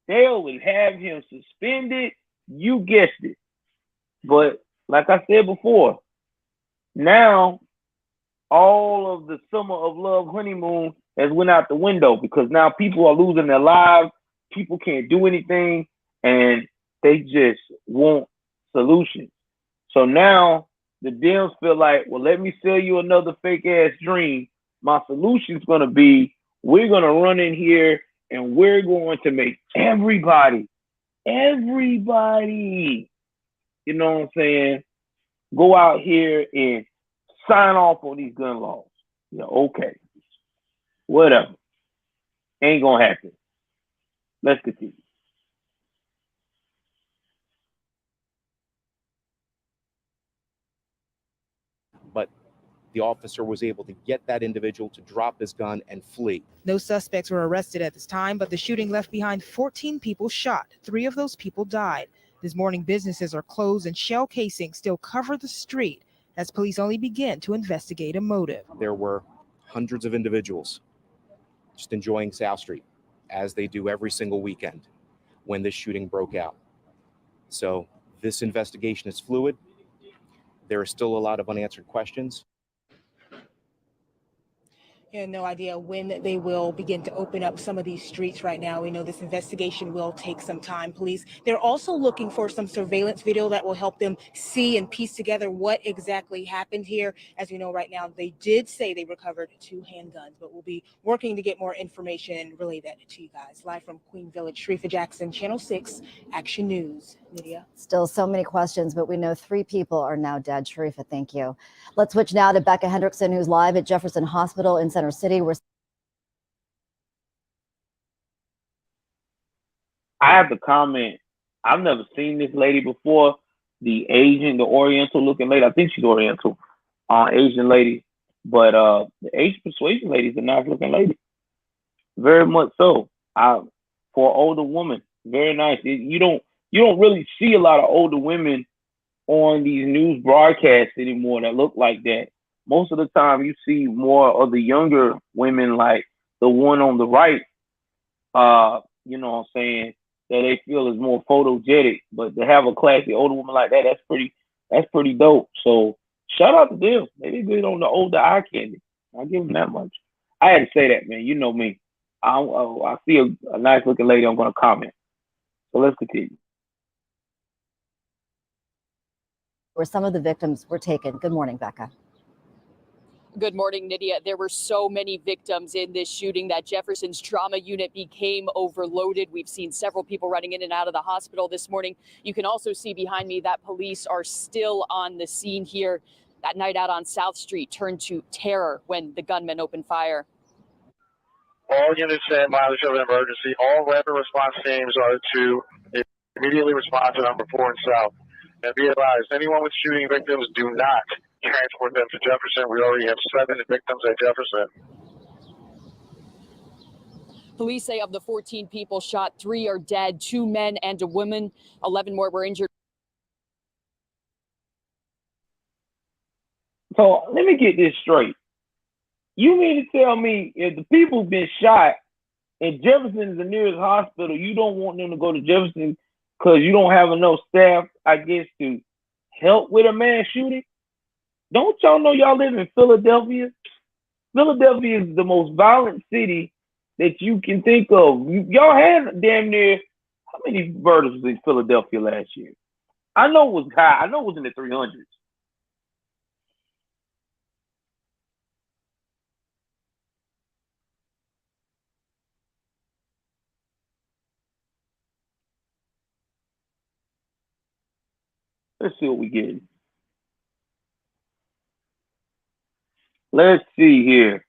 They would have him suspended. You guessed it. But like I said before, now all of the summer of love honeymoon has went out the window because now people are losing their lives. People can't do anything, and they just want solutions. So now the Dems feel like, well, let me sell you another fake ass dream. My solution is going to be, we're going to run in here and we're going to make everybody, you know what I'm saying, go out here and sign off on these gun laws. You know, okay, whatever. Ain't going to happen. Let's continue. But the officer was able to get that individual to drop his gun and flee. No suspects were arrested at this time, but the shooting left behind 14 people shot. 3 of those people died. This morning, businesses are closed and shell casings still cover the street as police only begin to investigate a motive. There were hundreds of individuals just enjoying South Street, as they do every single weekend when this shooting broke out. So this investigation is fluid. There are still a lot of unanswered questions. And no idea when they will begin to open up some of these streets right now. We know this investigation will take some time. Police, they're also looking for some surveillance video that will help them see and piece together what exactly happened here. As we know right now, they did say they recovered 2 handguns, but we'll be working to get more information and relay that to you guys. Live from Queen Village, Sharifa Jackson, Channel 6, Action News. Lydia. Still so many questions, but we know 3 people are now dead. Sharifa, thank you. Let's switch now to Becca Hendrickson, who's live at Jefferson Hospital in Center City. I have to comment. I've never seen this lady before. The Asian, the Oriental looking lady. I think she's Oriental, Asian lady. But the Asian persuasion lady is a nice looking lady. Very much so. For an older woman, very nice. You don't really see a lot of older women on these news broadcasts anymore that look like that. Most of the time, you see more of the younger women, like the one on the right. You know what I'm saying? That they feel is more photogenic, but to have a classy older woman like that, that's pretty dope. So shout out to them. They did good on the older eye candy. I'll give them that much. I had to say that, man. You know me. I see a nice looking lady, I'm gonna comment. So let's continue. Where some of the victims were taken. Good morning, Becca. Good morning, Nydia. There were so many victims in this shooting that Jefferson's trauma unit became overloaded. We've seen several people running in and out of the hospital this morning. You can also see behind me that police are still on the scene here. That night out on South Street turned to terror when the gunman opened fire. All units stand by the show of emergency. All rapid response teams are to immediately respond to number 4 and South. And be advised, anyone with shooting victims, do not transport them to Jefferson. We already have 7 victims at Jefferson. Police say of the 14 people shot, 3 are dead, 2 men and a woman. 11 more were injured. So let me get this straight. You mean to tell me if the people's been shot and Jefferson is the nearest hospital, you don't want them to go to Jefferson because you don't have enough staff, I guess, to help with a mass shooting? Don't y'all know y'all live in Philadelphia? Philadelphia is the most violent city that you can think of. Y'all had damn near, how many murders was in Philadelphia last year? I know it was high. I know it was in the 300s. Let's see what we get. Let's see here.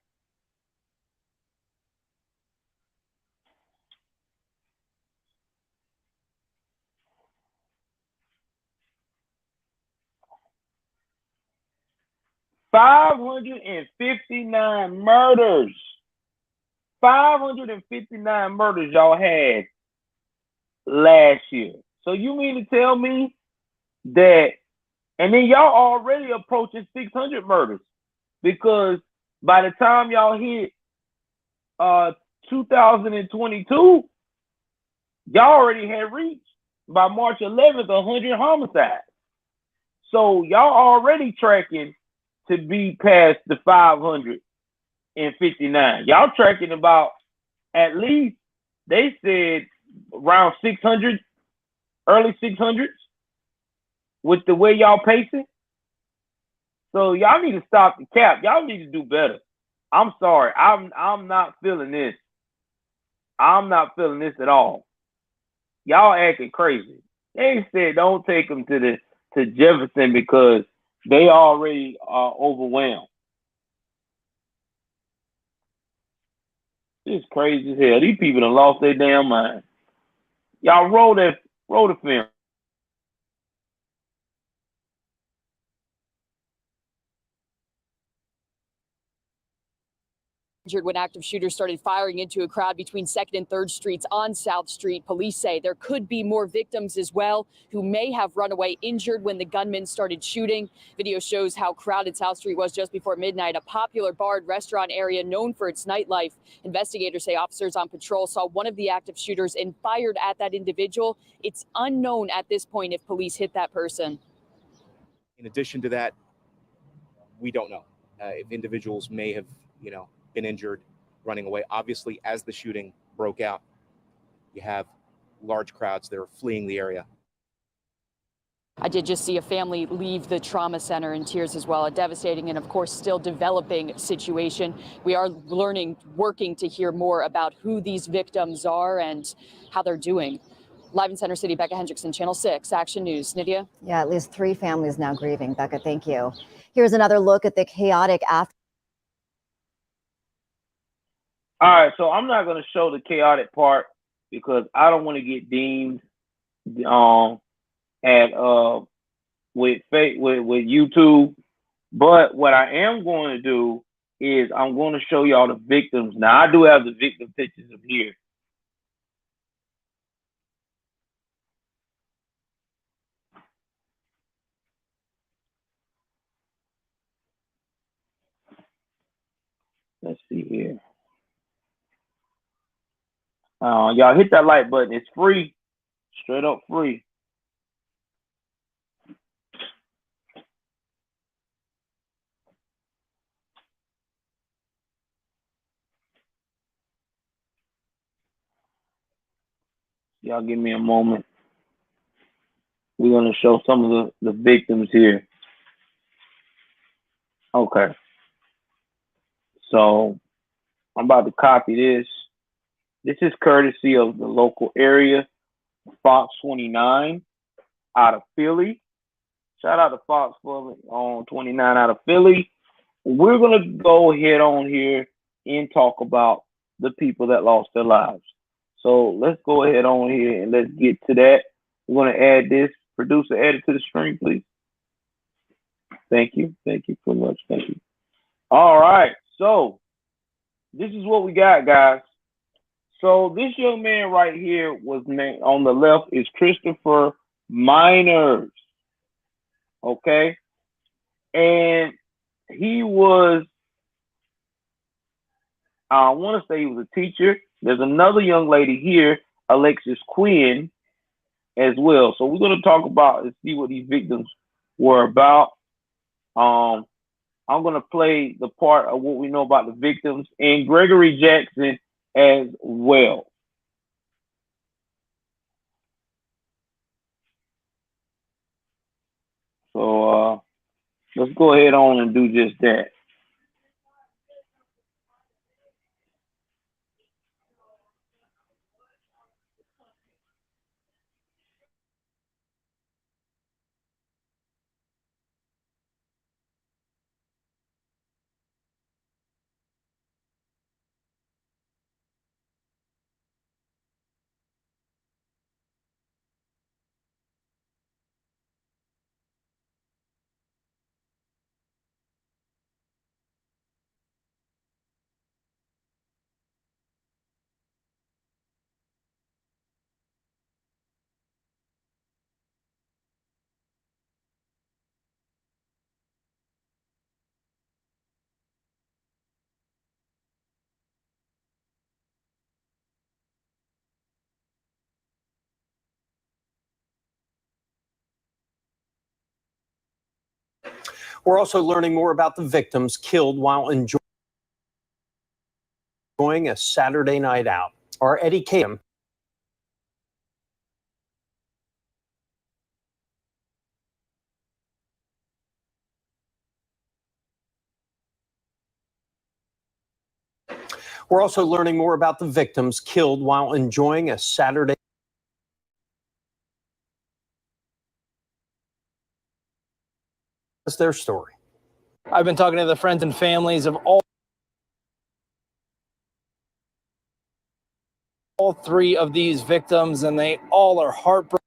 $559 murders. 559 murders y'all had last year. So you mean to tell me that, and then y'all already approaching 600 murders, because by the time y'all hit 2022, y'all already had reached by March 11th 100 homicides. So y'all already tracking to be past the 559. Y'all tracking about, at least they said, around 600, early 600s with the way y'all pacing. So y'all need to stop the cap. Y'all need to do better. I'm sorry. I'm not feeling this. I'm not feeling this at all. Y'all acting crazy. They said don't take them to Jefferson because they already are overwhelmed. This is crazy as hell. These people done lost their damn mind. Y'all roll the film. Injured when active shooters started firing into a crowd between 2nd and 3rd Streets on South Street. Police say there could be more victims as well who may have run away injured when the gunman started shooting. Video shows how crowded South Street was just before midnight, a popular bar and restaurant area known for its nightlife. Investigators say officers on patrol saw one of the active shooters and fired at that individual. It's unknown at this point if police hit that person. In addition to that, we don't know if individuals may have, been injured running away. Obviously, as the shooting broke out, you have large crowds that are fleeing the area. I did just see a family leave the trauma center in tears as well. A devastating and, of course, still developing situation. We are working to hear more about who these victims are and how they're doing. Live in Center City, Becca Hendrickson, Channel 6, Action News. Nydia? Yeah, at least 3 families now grieving. Becca, thank you. Here's another look at the chaotic after. All right, so I'm not going to show the chaotic part because I don't want to get deemed with YouTube. But what I am going to do is I'm going to show y'all the victims. Now, I do have the victim pictures of here. Let's see here. Y'all hit that like button. It's free. Straight up free. Y'all give me a moment. We're going to show some of the victims here. Okay. So I'm about to copy this. This is courtesy of the local area, Fox 29 out of Philly. Shout out to Fox on 29 out of Philly. We're going to go ahead on here and talk about the people that lost their lives. So let's go ahead on here and let's get to that. We're going to add this. Producer, add it to the screen, please. Thank you. Thank you so much. Thank you. All right. So this is what we got, guys. So this young man right here was named on the left is Christopher Miners. Okay. And he was, I want to say he was a teacher. There's another young lady here, Alexis Quinn, as well. So we're going to talk about and see what these victims were about. I'm going to play the part of what we know about the victims and Gregory Jackson as well. So let's go ahead on and do just that. We're also learning more about the victims killed while enjoying a Saturday night out. Our Eddie Kim We're also learning more about the victims killed while enjoying a Saturday. That's their story. I've been talking to the friends and families of all three of these victims, and they all are heartbroken.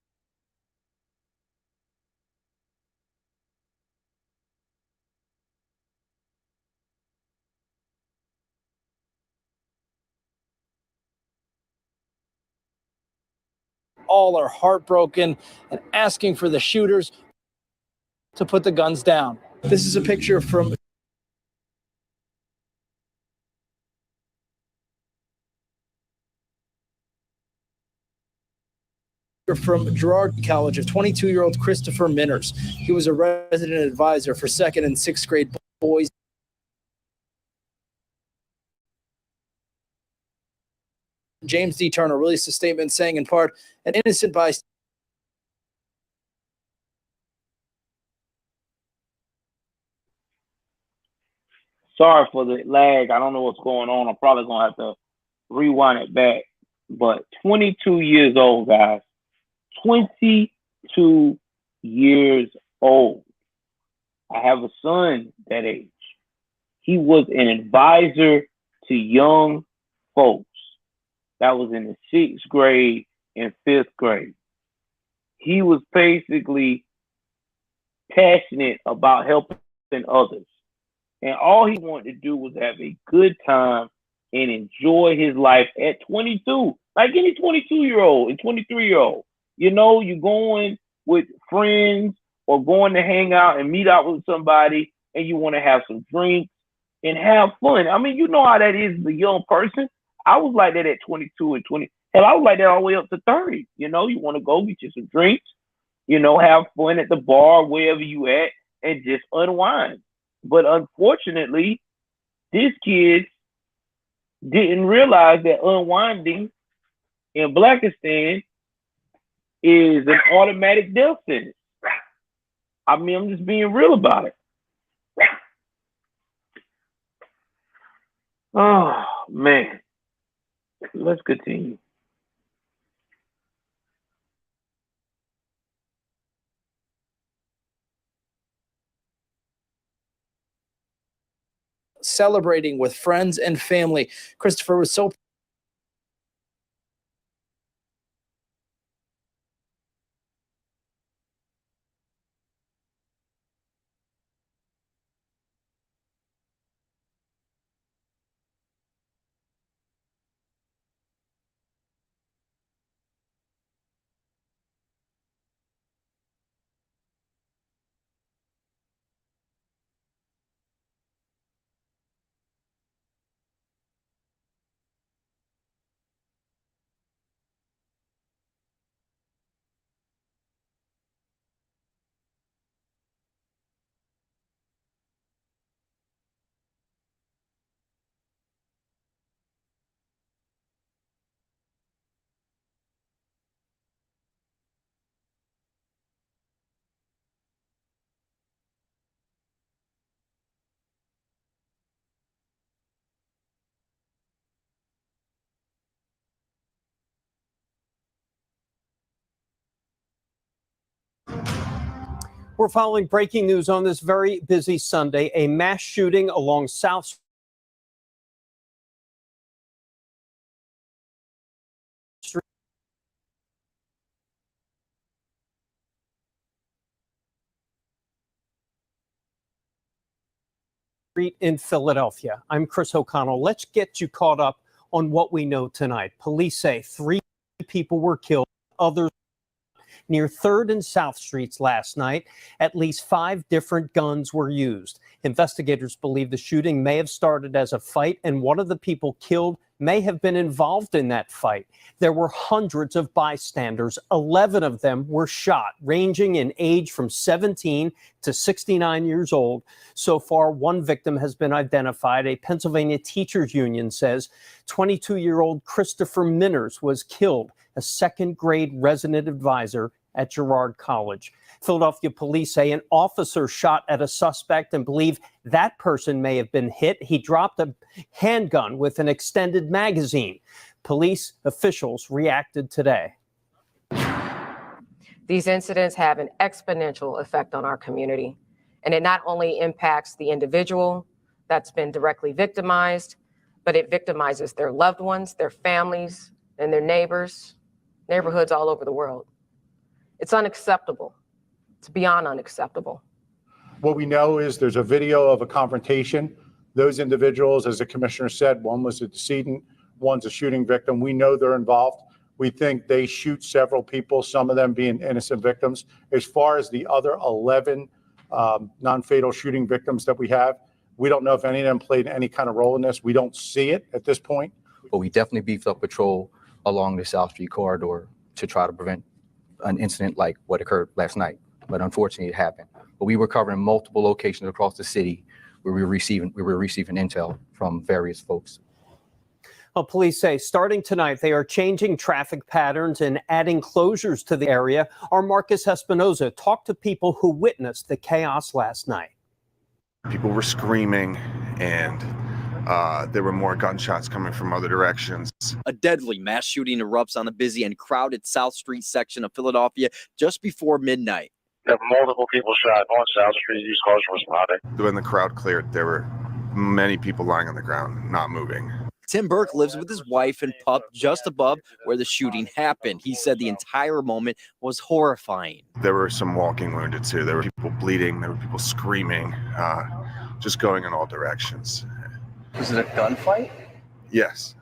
All are heartbroken and asking for the shooters to put the guns down. This is a picture from Girard College of 22-year-old Christopher Miners. He was a resident advisor for 2nd and 6th grade boys. James D. Turner released a statement saying, in part, an innocent bystander. Sorry for the lag. I don't know what's going on. I'm probably going to have to rewind it back. But 22 years old, guys. 22 years old. I have a son that age. He was an advisor to young folks. That was in the 6th grade and 5th grade. He was basically passionate about helping others. And all he wanted to do was have a good time and enjoy his life at 22. Like any 22-year-old and 23-year-old. You know, you're going with friends or going to hang out and meet out with somebody and you want to have some drinks and have fun. I mean, you know how that is as a young person. I was like that at 22 and 20. Hell, I was like that all the way up to 30. You know, you want to go get you some drinks, you know, have fun at the bar, wherever you at, and just unwind. But unfortunately, these kids didn't realize that unwinding in Blackistan is an automatic death sentence. I mean, I'm just being real about it. Oh, man. Let's continue. Celebrating with friends and family. Christopher was so We're following breaking news on this very busy Sunday. A mass shooting along South Street in Philadelphia. I'm Chris O'Connell. Let's get you caught up on what we know tonight. Police say 3 people were killed, others near 3rd and South Streets last night. At least 5 different guns were used. Investigators believe the shooting may have started as a fight, and one of the people killed may have been involved in that fight. There were hundreds of bystanders. 11 of them were shot, ranging in age from 17 to 69 years old. So far, 1 victim has been identified. A Pennsylvania teachers union says 22-year-old Christopher Minners was killed, a 2nd grade resident advisor at Girard College. Philadelphia police say an officer shot at a suspect and believe that person may have been hit. He dropped a handgun with an extended magazine. Police officials reacted today. These incidents have an exponential effect on our community, and it not only impacts the individual that's been directly victimized, but it victimizes their loved ones, their families, and their neighborhoods all over the world. It's unacceptable. It's beyond unacceptable. What we know is there's a video of a confrontation. Those individuals, as the commissioner said, one was a decedent, one's a shooting victim. We know they're involved. We think they shoot several people, some of them being innocent victims. As far as the other 11 non-fatal shooting victims that we have, we don't know if any of them played any kind of role in this. We don't see it at this point. But we definitely beefed up patrol along the South Street corridor to try to prevent an incident like what occurred last night. But unfortunately, it happened. But we were covering multiple locations across the city where we were receiving intel from various folks. Well, police say starting tonight, they are changing traffic patterns and adding closures to the area. Our Marcus Espinoza talked to people who witnessed the chaos last night. People were screaming, and there were more gunshots coming from other directions. A deadly mass shooting erupts on the busy and crowded South Street section of Philadelphia just before midnight. There were multiple people shot on South Street. These cars were responding. When the crowd cleared, there were many people lying on the ground, not moving. Tim Burke lives with his wife and pup just above where the shooting happened. He said the entire moment was horrifying. There were some walking wounded too. There were people bleeding. There were people screaming, just going in all directions. Was it a gunfight? Yes.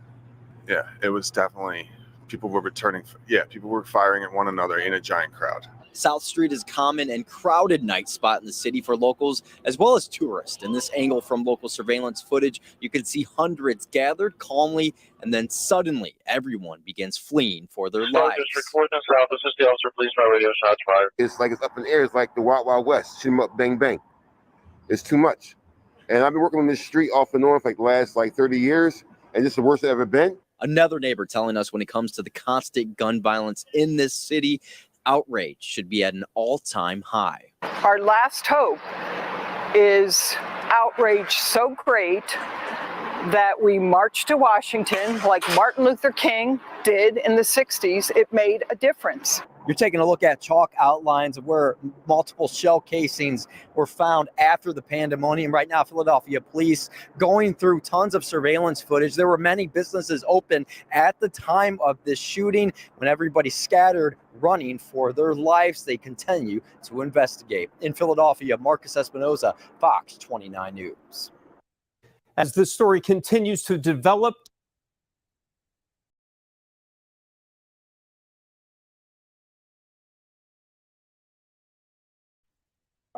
Yeah, it was definitely, people were returning. Yeah, people were firing at one another in a giant crowd. South Street is a common and crowded night spot in the city for locals as well as tourists. In this angle from local surveillance footage, you can see hundreds gathered calmly, and then suddenly everyone begins fleeing for their lives. District 4th and South, this is the officer, police by radio, shots fired. It's like it's up in the air. It's like the Wild Wild West. Shoot 'em up, bang, bang. It's too much. And I've been working on this street off and on for like the last 30 years, and this is the worst it's ever been. Another neighbor telling us when it comes to the constant gun violence in this city, outrage should be at an all-time high. Our last hope is outrage so great that we march to Washington like Martin Luther King did in the 60s. It made a difference. You're taking a look at chalk outlines of where multiple shell casings were found after the pandemonium. Right now, Philadelphia police going through tons of surveillance footage. There were many businesses open at the time of this shooting. When everybody scattered, running for their lives, they continue to investigate. In Philadelphia, Marcus Espinoza, Fox 29 News. As this story continues to develop,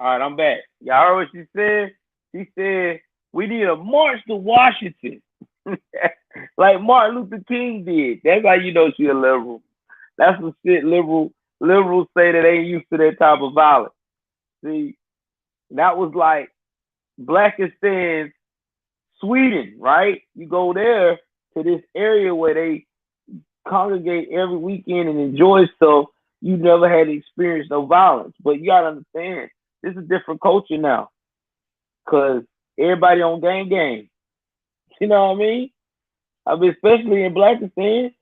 All right, I'm back. Y'all heard what she said? She said, we need a march to Washington. Like Martin Luther King did. That's how you know she a liberal. That's some shit liberals say that they ain't used to that type of violence. See, that was like Blackistan's Sweden, right? You go there to this area where they congregate every weekend and enjoy stuff. You never had to experience no violence. But you gotta understand, this is a different culture now. Cause everybody on gang. You know what I mean? Especially in Blackistan,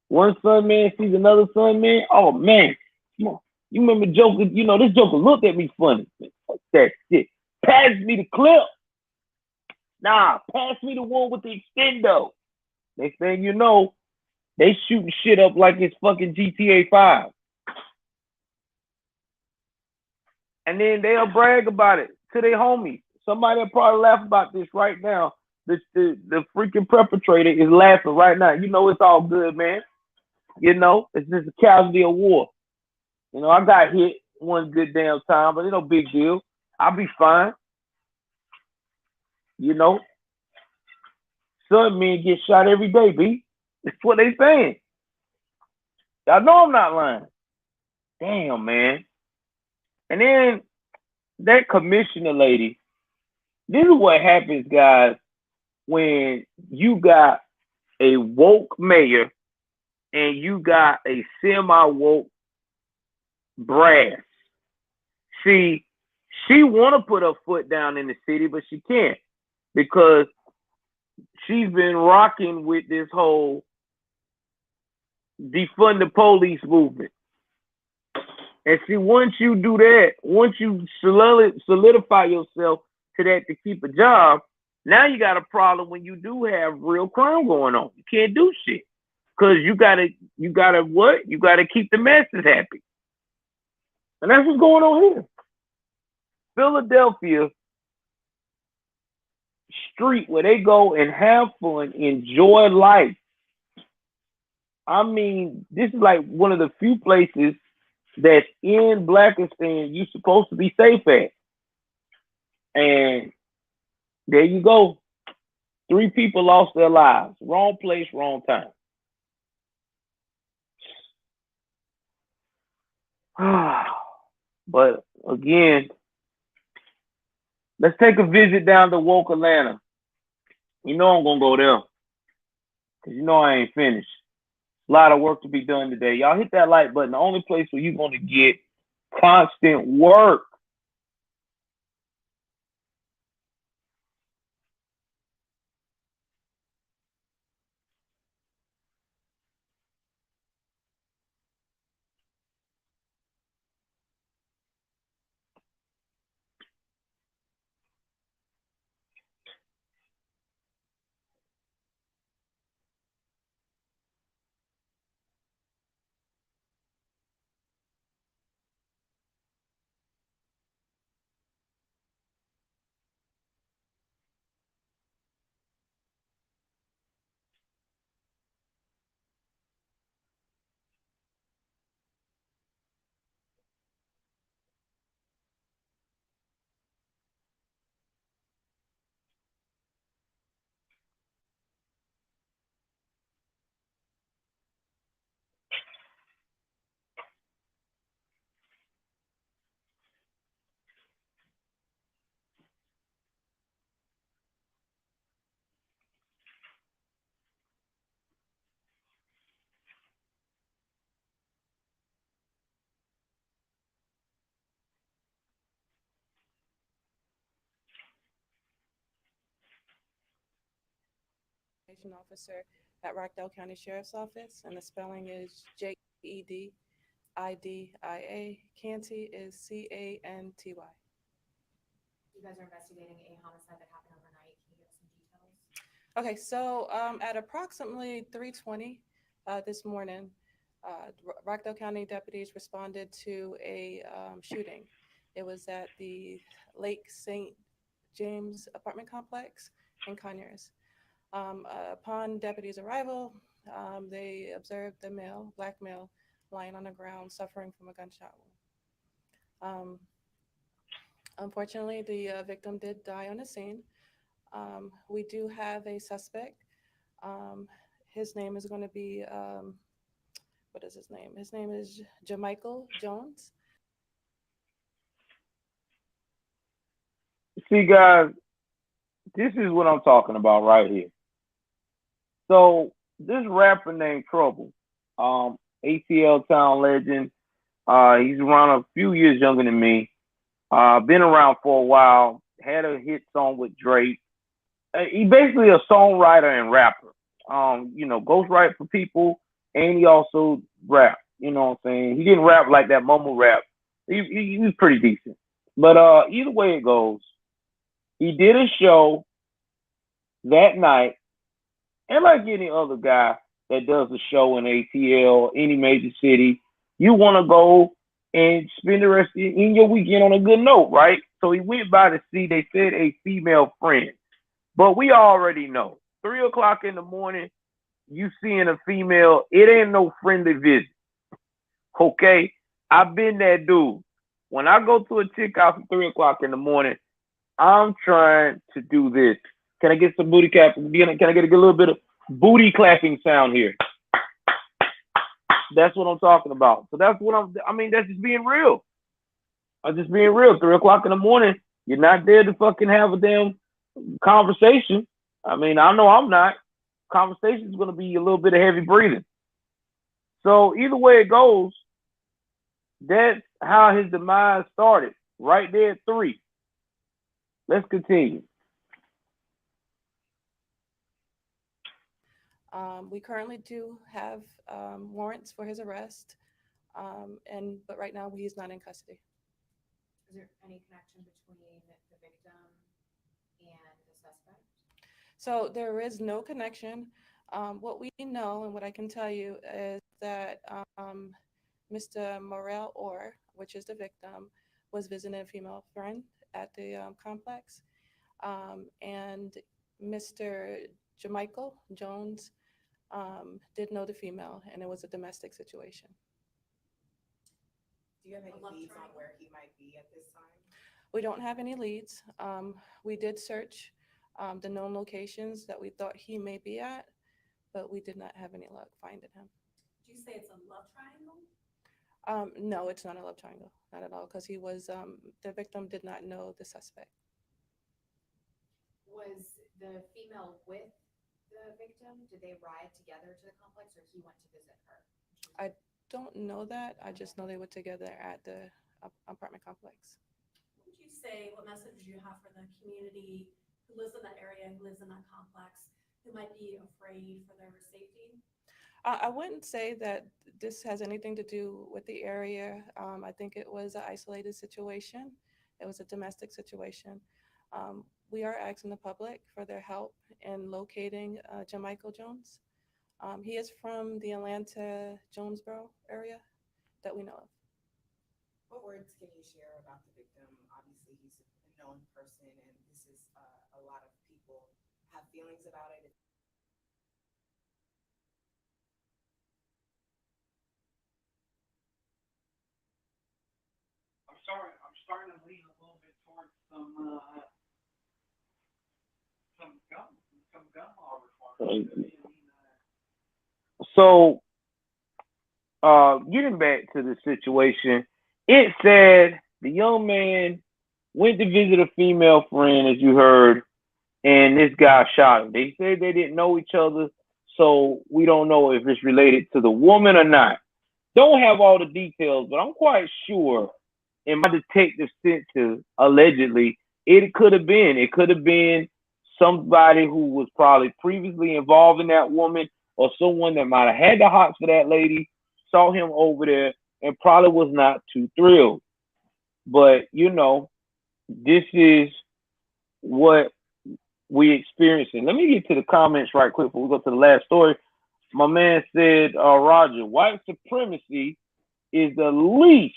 one son man sees another son man. Oh man, come on. You remember Joker, this Joker looked at me funny. Fuck that shit. Pass me the clip. Nah, pass me the one with the extendo. Next thing you know, they shooting shit up like it's fucking GTA 5. And then they'll brag about it to their homies. Somebody will probably laugh about this right now. The freaking perpetrator is laughing right now. It's all good, man. It's just a casualty of war. I got hit one good damn time, but it's no big deal. I'll be fine. Some men get shot every day, B. That's what they saying. Y'all know I'm not lying. Damn, man. And then that commissioner lady, this is what happens, guys, when you got a woke mayor and you got a semi-woke brass. See, she want to put her foot down in the city, but she can't because she's been rocking with this whole defund the police movement. And see, once you do that, once you solidify yourself to that to keep a job, now you got a problem when you do have real crime going on. You can't do shit. Because you gotta what? You gotta keep the masses happy. And that's what's going on here. Philadelphia street where they go and have fun, enjoy life. I mean, this is like one of the few places that's in Blackistan you're supposed to be safe at. And there you go. 3 people lost their lives. Wrong place, wrong time. But again, let's take a visit down to woke Atlanta. I'm gonna go there. Cause I ain't finished. A lot of work to be done today. Y'all hit that like button. The only place where you're gonna get constant work. investigation officer at Rockdale County Sheriff's Office, and the spelling is Jedia. Canty is Canty. You guys are investigating a homicide that happened overnight. Can you give some details? Okay, so at approximately 3:20 this morning, Rockdale County deputies responded to a shooting. It was at the Lake St. James apartment complex in Conyers. Upon deputies' arrival, they observed the black male, lying on the ground suffering from a gunshot wound. Unfortunately, the victim did die on the scene. We do have a suspect. His name is going to be, what is his name? His name is Jamichael Jones. See, guys, this is what I'm talking about right here. So this rapper named Trouble, ATL Town legend. He's around a few years younger than me. Been around for a while. Had a hit song with Drake. He's basically a songwriter and rapper. Ghostwrite for people, and he also rap. You know what I'm saying? He didn't rap like that mumble rap. He was pretty decent. But either way it goes, he did a show that night, and like any other guy that does a show in ATL, any major city, you want to go and spend the rest of your weekend on a good note, right? So he went by to see, they said, a female friend. But we already know, 3 o'clock in the morning, you seeing a female, it ain't no friendly visit. Okay? I've been that dude. When I go to a chick house at 3 o'clock in the morning, I'm trying to do this. Can I get some booty clapping? Can I get a little bit of booty clapping sound here? That's what I'm talking about. So that's what that's just being real. I'm just being real. 3 o'clock in the morning, you're not there to fucking have a damn conversation. I know I'm not. Conversation is going to be a little bit of heavy breathing. So either way it goes, that's how his demise started. Right there at 3. Let's continue. We currently do have warrants for his arrest, but right now he's not in custody. Is there any connection between the victim and the suspect? So there is no connection. What we know and what I can tell you is that Mr. Morel Orr, which is the victim, was visiting a female friend at the complex, and Mr. Jamichael Jones did know the female, and it was a domestic situation. Do you have any leads on where he might be at this time? We don't have any leads. We did search the known locations that we thought he may be at, but we did not have any luck finding him. Did you say it's a love triangle? No, it's not a love triangle, not at all, because he was, the victim did not know the suspect. Was the female with the victim? Did they ride together to the complex, or he went to visit her? I don't know that. I just know they were together at the apartment complex. What would you say, what message do you have for the community who lives in that area, who lives in that complex, who might be afraid for their safety? I wouldn't say that this has anything to do with the area. I think it was an isolated situation. It was a domestic situation. We are asking the public for their help in locating Jamichael Jones. He is from the Atlanta, Jonesboro area that we know of. What words can you share about the victim? Obviously, he's a known person, and this is a lot of people have feelings about it. I'm starting to lean a little bit towards some gun law reform. So, getting back to the situation, it said the young man went to visit a female friend, as you heard, and this guy shot him. They said they didn't know each other, so we don't know if it's related to the woman or not. Don't have all the details, but I'm quite sure in my detective senses, allegedly, it could have been somebody who was probably previously involved in that woman, or someone that might have had the hots for that lady, saw him over there and probably was not too thrilled. But this is what we experiencing. Let me get to the comments right quick before we go to the last story. My man said, Roger, white supremacy is the least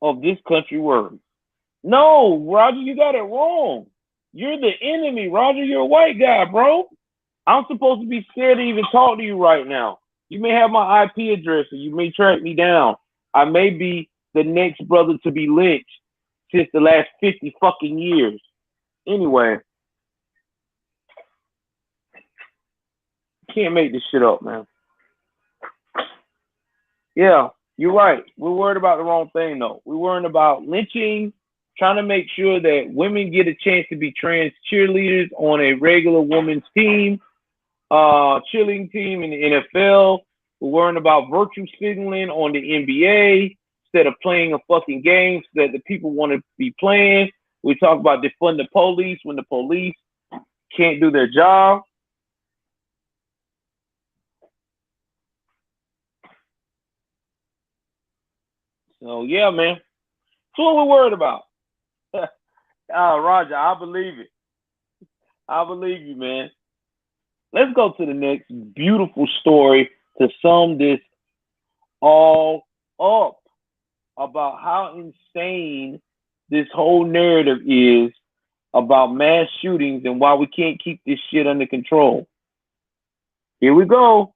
of this country worries. No, Roger, you got it wrong. You're the enemy, Roger. You're a white guy, bro. I'm supposed to be scared to even talk to you right now. You may have my IP address or you may track me down. I may be the next brother to be lynched since the last 50 fucking years. Anyway, can't make this shit up, man. Yeah, you're right. We're worried about the wrong thing, though. We're worried about lynching, trying to make sure that women get a chance to be trans cheerleaders on a regular women's team, cheerleading team in the NFL. We're worrying about virtue signaling on the NBA instead of playing a fucking game that the people want to be playing. We talk about defund the police when the police can't do their job. So yeah, man, that's what we're worried about. Roger, I believe it. I believe you, man. Let's go to the next beautiful story to sum this all up about how insane this whole narrative is about mass shootings and why we can't keep this shit under control. Here we go.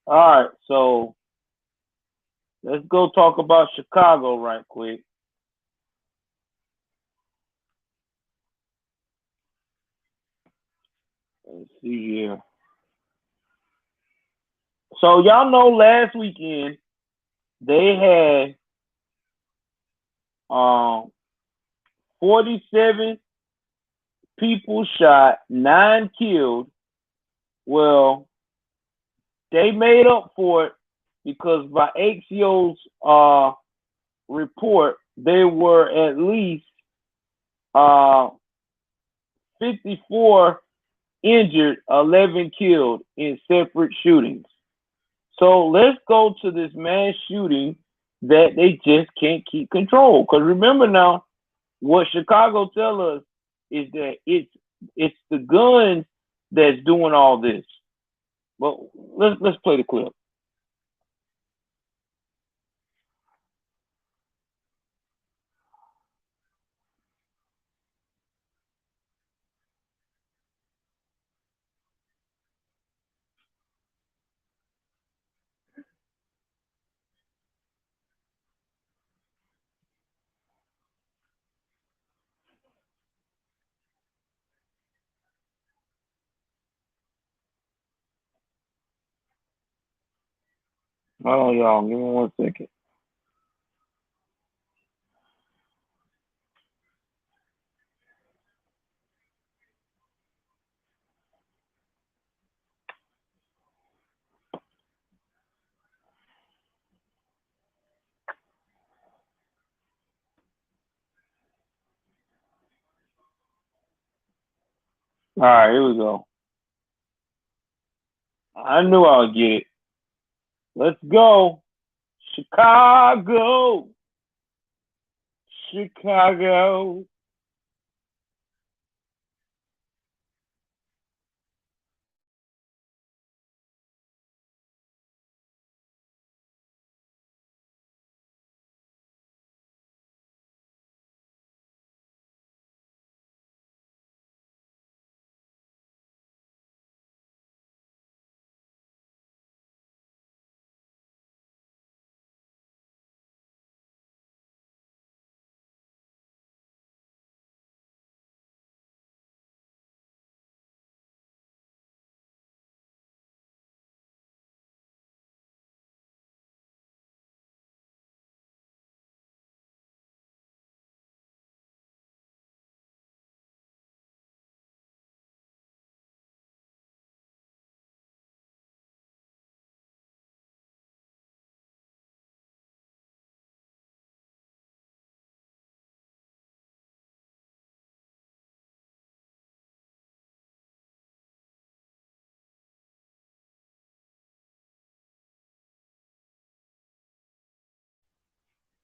All right, so let's go talk about Chicago right quick. Let's see here. So y'all know last weekend they had 47 people shot, 9 killed. Well, they made up for it because by HCO's report, there were at least 54 injured, 11 killed in separate shootings. So let's go to this mass shooting that they just can't keep control. Because remember now, what Chicago tell us is that it's the guns that's doing all this. Well, let's play the clip. Hold on, y'all. Give me 1 second. All right, here we go. I knew I would get it. Let's go. Chicago. Chicago.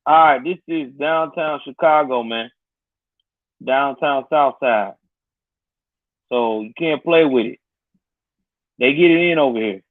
All right, this is downtown Chicago, man. Downtown South Side. So you can't play with it. They get it in over here.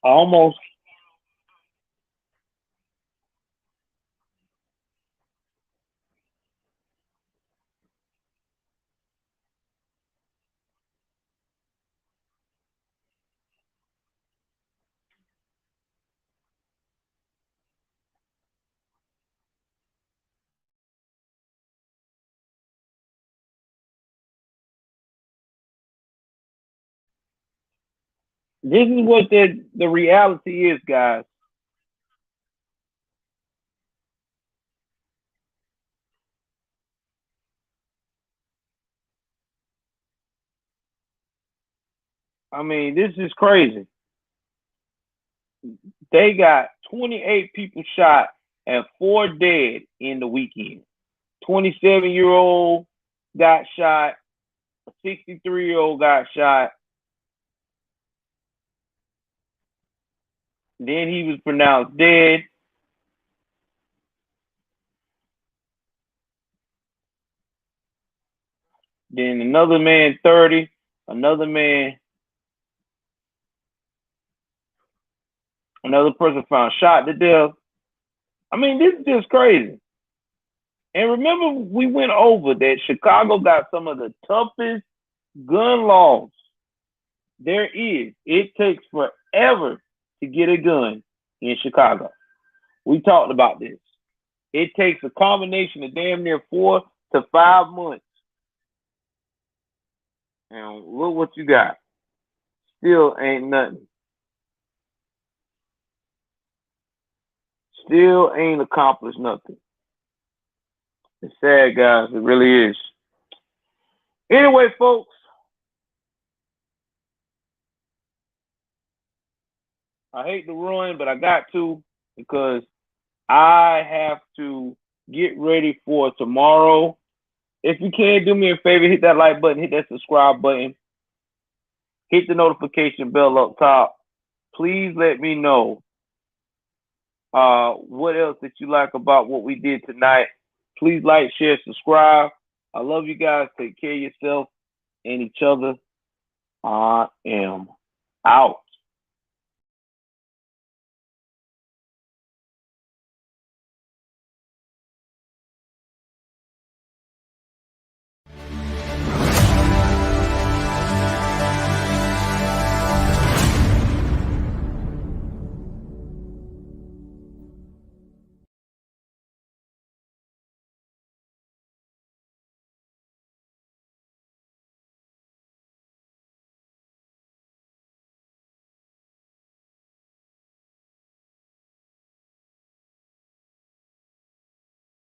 Almost. This is what the reality is, guys. I mean, this is crazy. They got 28 people shot and 4 dead in the weekend. 27-year-old got shot. A 63-year-old got shot. Then he was pronounced dead. Then another man, 30. Another person found shot to death. I mean, this is just crazy. And remember, we went over that Chicago got some of the toughest gun laws there is. It takes forever to get a gun in Chicago. We talked about this. It takes a combination of damn near 4 to 5 months. And look what you got. Still ain't nothing. Still ain't accomplished nothing. It's sad, guys. It really is. Anyway, folks. I hate to run, but I got to because I have to get ready for tomorrow. If you can, do me a favor, hit that like button, hit that subscribe button, hit the notification bell up top. Please let me know what else that you like about what we did tonight. Please like, share, subscribe. I love you guys. Take care of yourself and each other. I am out.